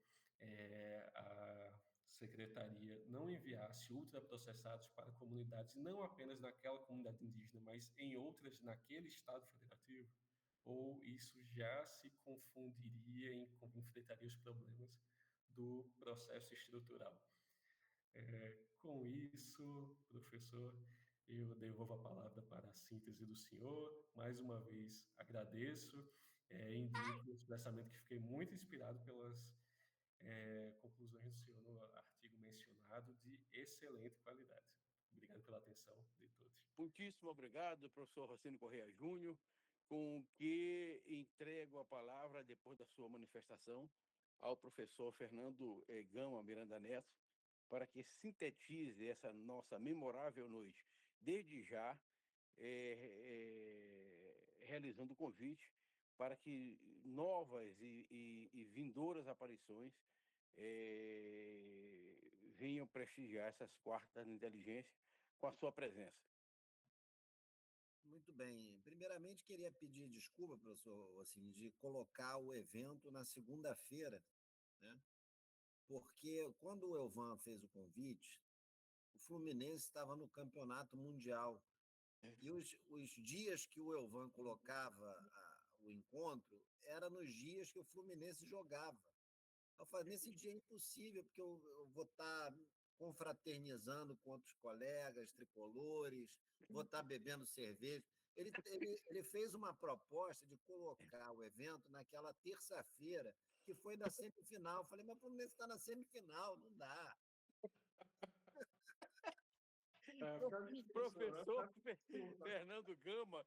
Speaker 6: a secretaria não enviasse ultraprocessados para comunidades, não apenas naquela comunidade indígena, mas em outras naquele estado federativo? Ou isso já se confundiria e enfrentaria os problemas do processo estrutural? Com isso, professor, eu devolvo a palavra para a síntese do senhor. Mais uma vez, agradeço. Indico expressamente que fiquei muito inspirado pelas conclusões do senhor no artigo mencionado, de excelente qualidade. Obrigado pela atenção de todos.
Speaker 2: Muitíssimo obrigado, professor Rocínio Correia Júnior, com que entrego a palavra, depois da sua manifestação, ao professor Fernando Gama Miranda Neto, para que sintetize essa nossa memorável noite. Desde já, realizando o convite para que novas e vindouras aparições venham prestigiar essas quartas de inteligência com a sua presença.
Speaker 1: Muito bem. Primeiramente, queria pedir desculpa, professor, assim, de colocar o evento na segunda-feira, né? Porque quando o Elvan fez o convite, o Fluminense estava no Campeonato Mundial. E os dias que o Elvan colocava o encontro era nos dias que o Fluminense jogava. Eu falei, nesse dia é impossível, porque eu vou estar confraternizando com outros colegas tricolores, vou estar bebendo cerveja. Ele fez uma proposta de colocar o evento naquela terça-feira, que foi da semifinal. Eu falei, mas o Fluminense está na semifinal, não dá.
Speaker 2: Professor Fernando Gama,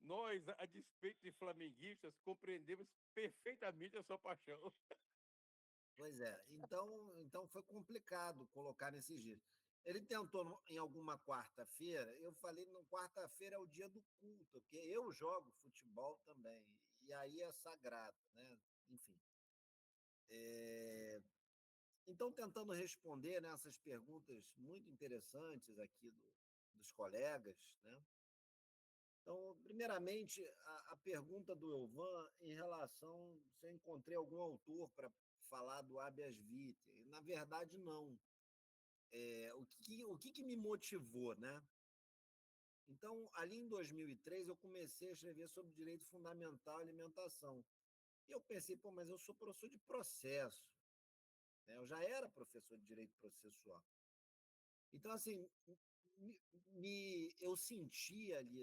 Speaker 2: nós, a despeito de flamenguistas, compreendemos perfeitamente a sua paixão.
Speaker 1: Pois é, então foi complicado colocar nesses dias. Ele tentou em alguma quarta-feira, eu falei, não, quarta-feira é o dia do culto, porque eu jogo futebol também, e aí é sagrado, né? Enfim. Então, tentando responder nessas perguntas muito interessantes aqui dos colegas, né? Então, primeiramente, a pergunta do Elvan em relação se eu encontrei algum autor para falar do habeas vitae. Na verdade, não. O que me motivou, né? Então, ali em 2003, eu comecei a escrever sobre direito fundamental à alimentação. E eu pensei, pô, mas eu sou professor de processo, né? Eu já era professor de direito processual. Então, assim, eu senti ali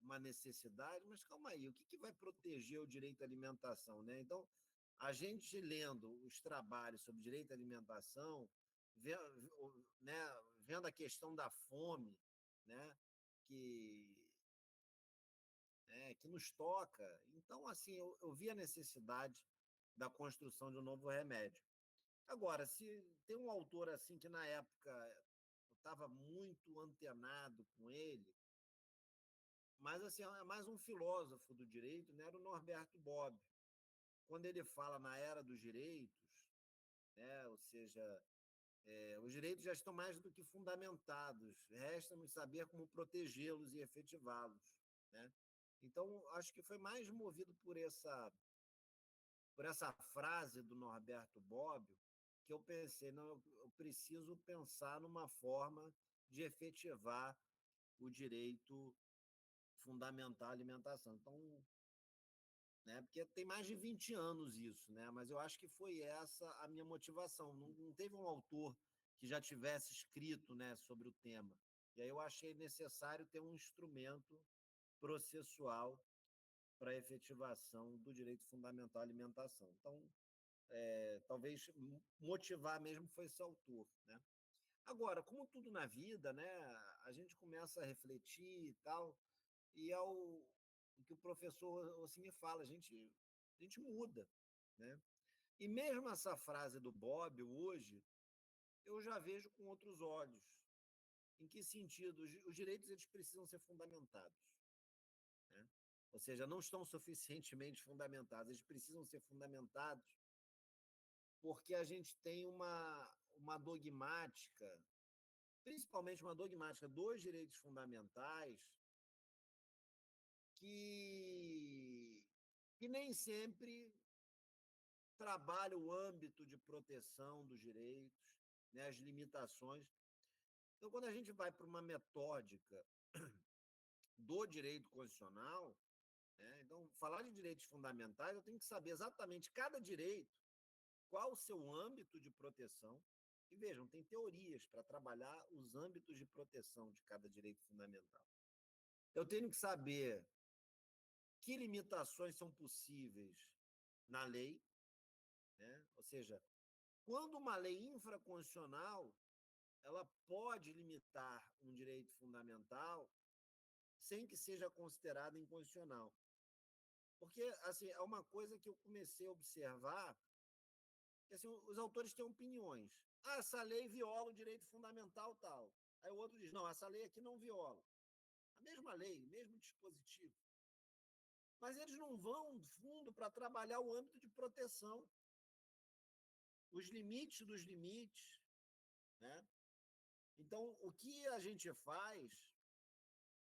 Speaker 1: uma necessidade, mas calma aí, o que vai proteger o direito à alimentação, né? Então, a gente lendo os trabalhos sobre direito à alimentação, vendo a questão da fome, né, que nos toca. Então, assim, eu vi a necessidade da construção de um novo remédio. Agora, se tem um autor assim que na época eu estava muito antenado com ele, mas assim, é mais um filósofo do direito, né? Era o Norberto Bobbio. Quando ele fala na era dos direitos, né? Ou seja, os direitos já estão mais do que fundamentados, resta-nos saber como protegê-los e efetivá-los, né? Então, acho que foi mais movido por essa frase do Norberto Bobbio que eu pensei, não, eu preciso pensar numa forma de efetivar o direito fundamental à alimentação. Então, né, porque tem mais de 20 anos isso, né, mas eu acho que foi essa a minha motivação. Não teve um autor que já tivesse escrito, né, sobre o tema. E aí eu achei necessário ter um instrumento processual para a efetivação do direito fundamental à alimentação. Então, talvez motivar mesmo foi esse autor, né? Agora, como tudo na vida, né, a gente começa a refletir e tal, e o que o professor assim me fala, a gente muda, né? E mesmo essa frase do Bob hoje, eu já vejo com outros olhos. Em que sentido? Os direitos eles precisam ser fundamentados, né? Ou seja, não estão suficientemente fundamentados, eles precisam ser fundamentados, porque a gente tem uma dogmática, principalmente uma dogmática dos direitos fundamentais, que nem sempre trabalha o âmbito de proteção dos direitos, né, as limitações. Então, quando a gente vai para uma metódica do direito constitucional, né, então, falar de direitos fundamentais, eu tenho que saber exatamente cada direito, qual o seu âmbito de proteção. E vejam, tem teorias para trabalhar os âmbitos de proteção de cada direito fundamental. Eu tenho que saber que limitações são possíveis na lei, né? Ou seja, quando uma lei infraconstitucional ela pode limitar um direito fundamental sem que seja considerada inconstitucional. Porque assim, é uma coisa que eu comecei a observar, que assim, os autores têm opiniões. Ah, essa lei viola o direito fundamental tal. Aí o outro diz, não, essa lei aqui não viola. A mesma lei, o mesmo dispositivo. Mas eles não vão fundo para trabalhar o âmbito de proteção, os limites dos limites, né? Então, o que a gente faz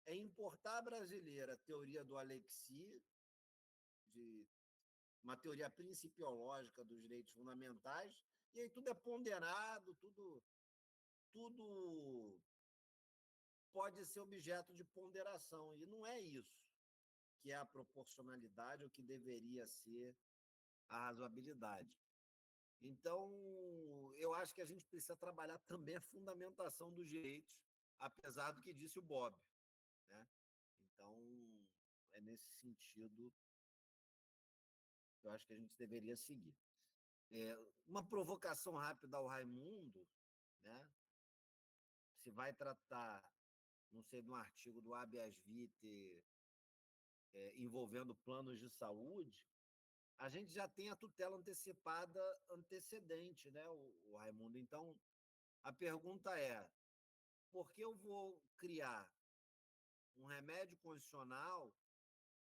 Speaker 1: é importar a brasileira a teoria do Alexis, de uma teoria principiológica dos direitos fundamentais, e aí tudo é ponderado, tudo pode ser objeto de ponderação, e não é isso que é a proporcionalidade, ou que deveria ser a razoabilidade. Então, eu acho que a gente precisa trabalhar também a fundamentação dos direitos, apesar do que disse o Bob, né? Então, é nesse sentido que eu acho que a gente deveria seguir. Uma provocação rápida ao Raimundo, né? Se vai tratar, não sei, de um artigo do habeas vitae envolvendo planos de saúde, a gente já tem a tutela antecipada antecedente, né, o Raimundo? Então, a pergunta é, por que eu vou criar um remédio condicional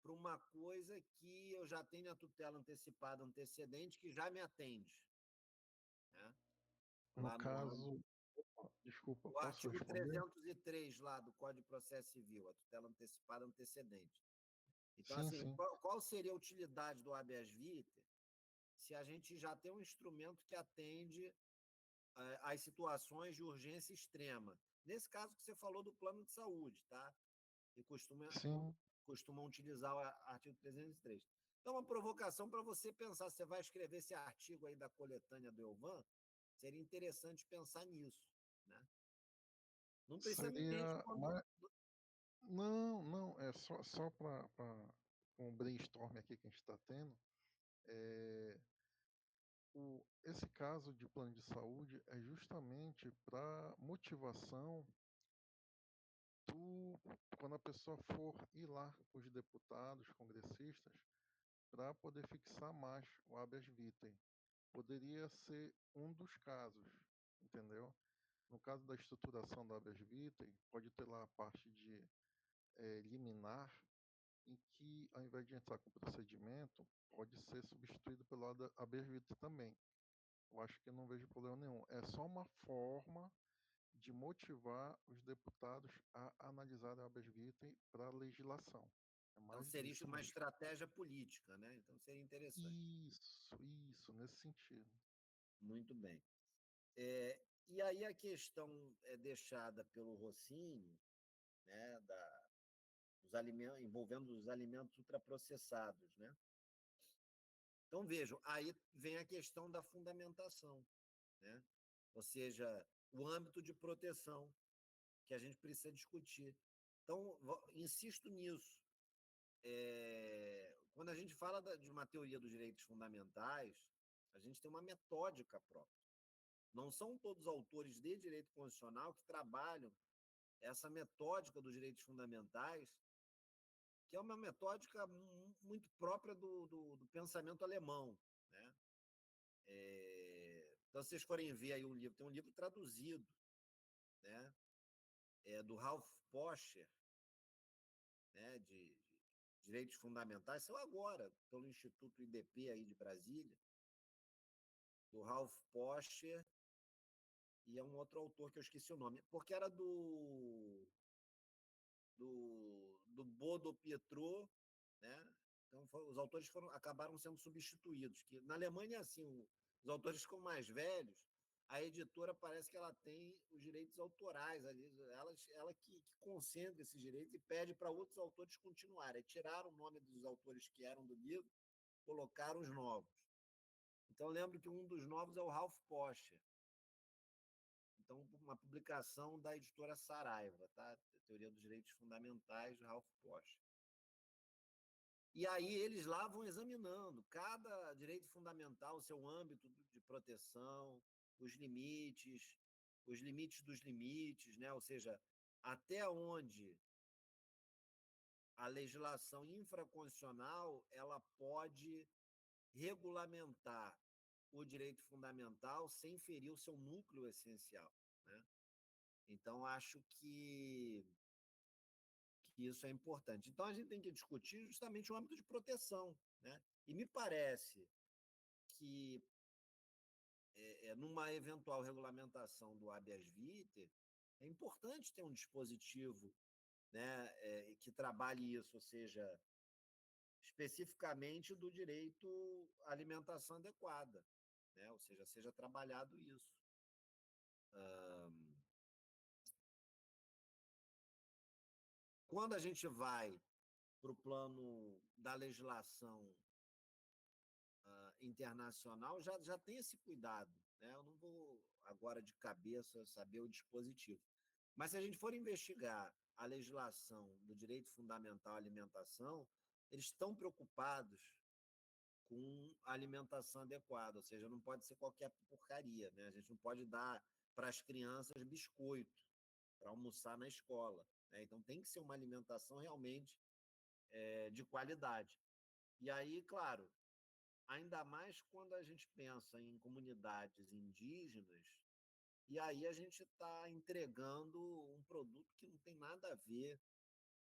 Speaker 1: para uma coisa que eu já tenho a tutela antecipada antecedente que já me atende, né?
Speaker 3: No
Speaker 1: Lá
Speaker 3: caso, desculpa,
Speaker 1: o
Speaker 3: posso
Speaker 1: artigo
Speaker 3: responder?
Speaker 1: 303 lá do Código de Processo Civil, a tutela antecipada antecedente. Então,
Speaker 3: Sim,
Speaker 1: assim,
Speaker 3: sim.
Speaker 1: qual seria a utilidade do habeas vitae se a gente já tem um instrumento que atende às situações de urgência extrema? Nesse caso que você falou do plano de saúde, tá? E
Speaker 3: Sim,
Speaker 1: costumam utilizar o artigo 303. Então, uma provocação para você pensar, você vai escrever esse artigo aí da coletânea do Elvan, seria interessante pensar nisso, né? Não precisa ninguém
Speaker 3: seria
Speaker 1: responder.
Speaker 3: mais. Não, não, é só para um brainstorm aqui que a gente está tendo. É, esse caso de plano de saúde é justamente para motivação quando a pessoa for ir lá com os deputados, congressistas, para poder fixar mais o habeas vitae. Poderia ser um dos casos, entendeu? No caso da estruturação do habeas vitae, pode ter lá a parte de liminar, em que, ao invés de entrar com o procedimento, pode ser substituído pelo habeas vitae também. Eu acho que não vejo problema nenhum. É só uma forma de motivar os deputados a analisarem o habeas vitae para a legislação. É
Speaker 1: Então,
Speaker 3: mais
Speaker 1: seria
Speaker 3: isso
Speaker 1: uma
Speaker 3: mesmo.
Speaker 1: estratégia política, né? Então, seria interessante.
Speaker 3: Isso, nesse sentido.
Speaker 1: Muito bem. E aí a questão é deixada pelo Rossini, né, dos alimentos, envolvendo os alimentos ultraprocessados, né? Então, vejam, aí vem a questão da fundamentação, né? Ou seja, o âmbito de proteção que a gente precisa discutir. Então, insisto nisso. Quando a gente fala de uma teoria dos direitos fundamentais, a gente tem uma metódica própria. Não são todos autores de direito constitucional que trabalham essa metódica dos direitos fundamentais, que é uma metódica muito própria do pensamento alemão, né? Então, se vocês forem ver aí o livro, tem um livro traduzido, né? Do Ralph Poscher, né? De Direitos Fundamentais, saiu agora pelo Instituto IDP aí de Brasília. do Ralph Poscher, e é um outro autor que eu esqueci o nome, porque era do Bodo Pietro, né? Então, os autores acabaram sendo substituídos. Que na Alemanha é assim, os autores ficam mais velhos, a editora parece que ela tem os direitos autorais, ela que concentra esses direitos e pede para outros autores continuarem. Tiraram o nome dos autores que eram do livro, colocaram os novos. Então, eu lembro que um dos novos é o Ralph Poscher. Então, uma publicação da editora Saraiva, tá? Teoria dos Direitos Fundamentais, do Ralph Poscher. E aí eles lá vão examinando cada direito fundamental, o seu âmbito de proteção, os limites dos limites, né? Ou seja, até onde a legislação infraconstitucional ela pode regulamentar o direito fundamental sem ferir o seu núcleo essencial, né? Então, acho que isso é importante. Então, a gente tem que discutir justamente o âmbito de proteção, né? E me parece que, numa eventual regulamentação do habeas vitae, é importante ter um dispositivo, né, que trabalhe isso, ou seja, especificamente do direito à alimentação adequada, né? Ou seja trabalhado isso. Quando a gente vai para o plano da legislação internacional, já tem esse cuidado, né? Eu não vou agora de cabeça saber o dispositivo. Mas se a gente for investigar a legislação do direito fundamental à alimentação, eles estão preocupados com a alimentação adequada, ou seja, não pode ser qualquer porcaria, né? A gente não pode dar para as crianças biscoito para almoçar na escola, né? Então tem que ser uma alimentação realmente de qualidade. E aí, claro, ainda mais quando a gente pensa em comunidades indígenas, e aí a gente está entregando um produto que não tem nada a ver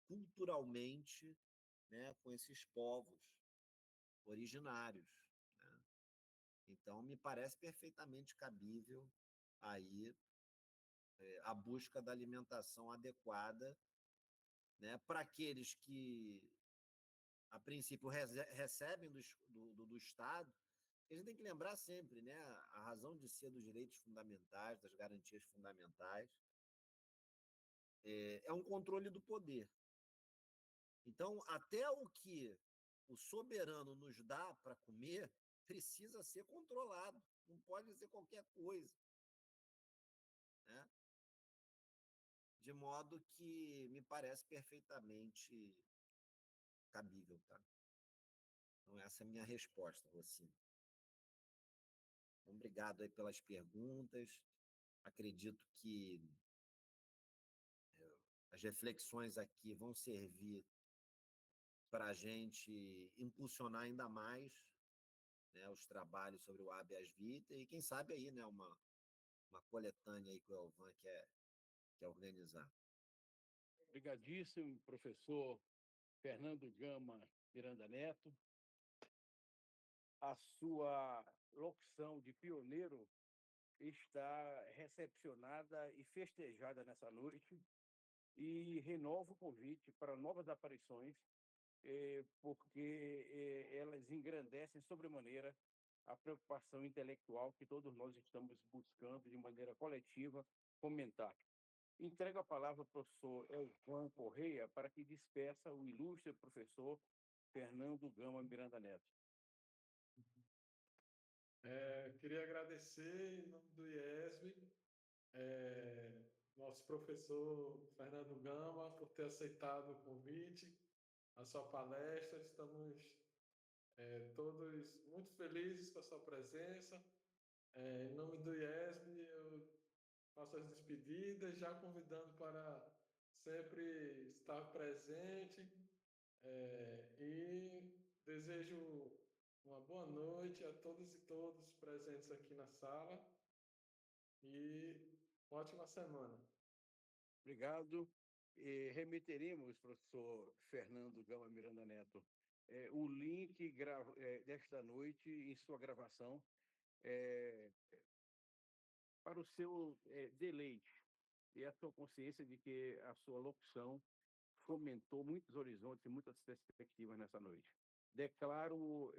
Speaker 1: culturalmente, né, com esses povos originários, né? Então, me parece perfeitamente cabível aí a busca da alimentação adequada, né, para aqueles que, a princípio, recebem do Estado. A gente tem que lembrar sempre, né, a razão de ser dos direitos fundamentais, das garantias fundamentais, é um controle do poder. Então, até o que o soberano nos dá para comer precisa ser controlado, não pode ser qualquer coisa, né? De modo que me parece perfeitamente cabível, tá? Então, essa é a minha resposta, Rocinho. Então, obrigado aí pelas perguntas. Acredito que as reflexões aqui vão servir para a gente impulsionar ainda mais, né, os trabalhos sobre o habeas vitae e, quem sabe, aí, né, uma coletânea aí que o Elvan quer organizar.
Speaker 2: Obrigadíssimo, professor Fernando Gama Miranda Neto. A sua locução de pioneiro está recepcionada e festejada nessa noite, e renovo o convite para novas aparições, porque elas engrandecem sobremaneira a preocupação intelectual que todos nós estamos buscando de maneira coletiva fomentar. Entrego a palavra ao professor Elvan Correia para que despeça o ilustre professor Fernando Gama Miranda Neto.
Speaker 4: Queria agradecer, em nome do IESB, nosso professor Fernando Gama, por ter aceitado o convite, a sua palestra. Estamos todos muito felizes com a sua presença. Em nome do IESB, eu faço as despedidas, já convidando para sempre estar presente, e desejo uma boa noite a todos e todas presentes aqui na sala e uma ótima semana.
Speaker 2: Obrigado. Remeteremos, professor Fernando Gama Miranda Neto, o link desta noite em sua gravação, para o seu deleite e a sua consciência de que a sua locução fomentou muitos horizontes e muitas perspectivas nessa noite. Declaro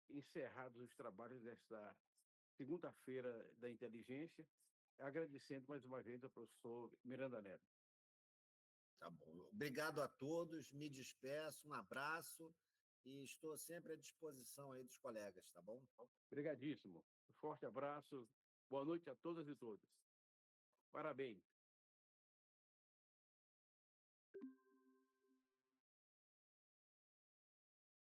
Speaker 2: encerrados os trabalhos desta segunda-feira da inteligência, agradecendo mais uma vez ao professor Miranda Neto.
Speaker 1: Tá bom. Obrigado a todos, me despeço, um abraço e estou sempre à disposição aí dos colegas, tá bom?
Speaker 2: Obrigadíssimo. Um forte abraço. Boa noite a todas e todos. Parabéns.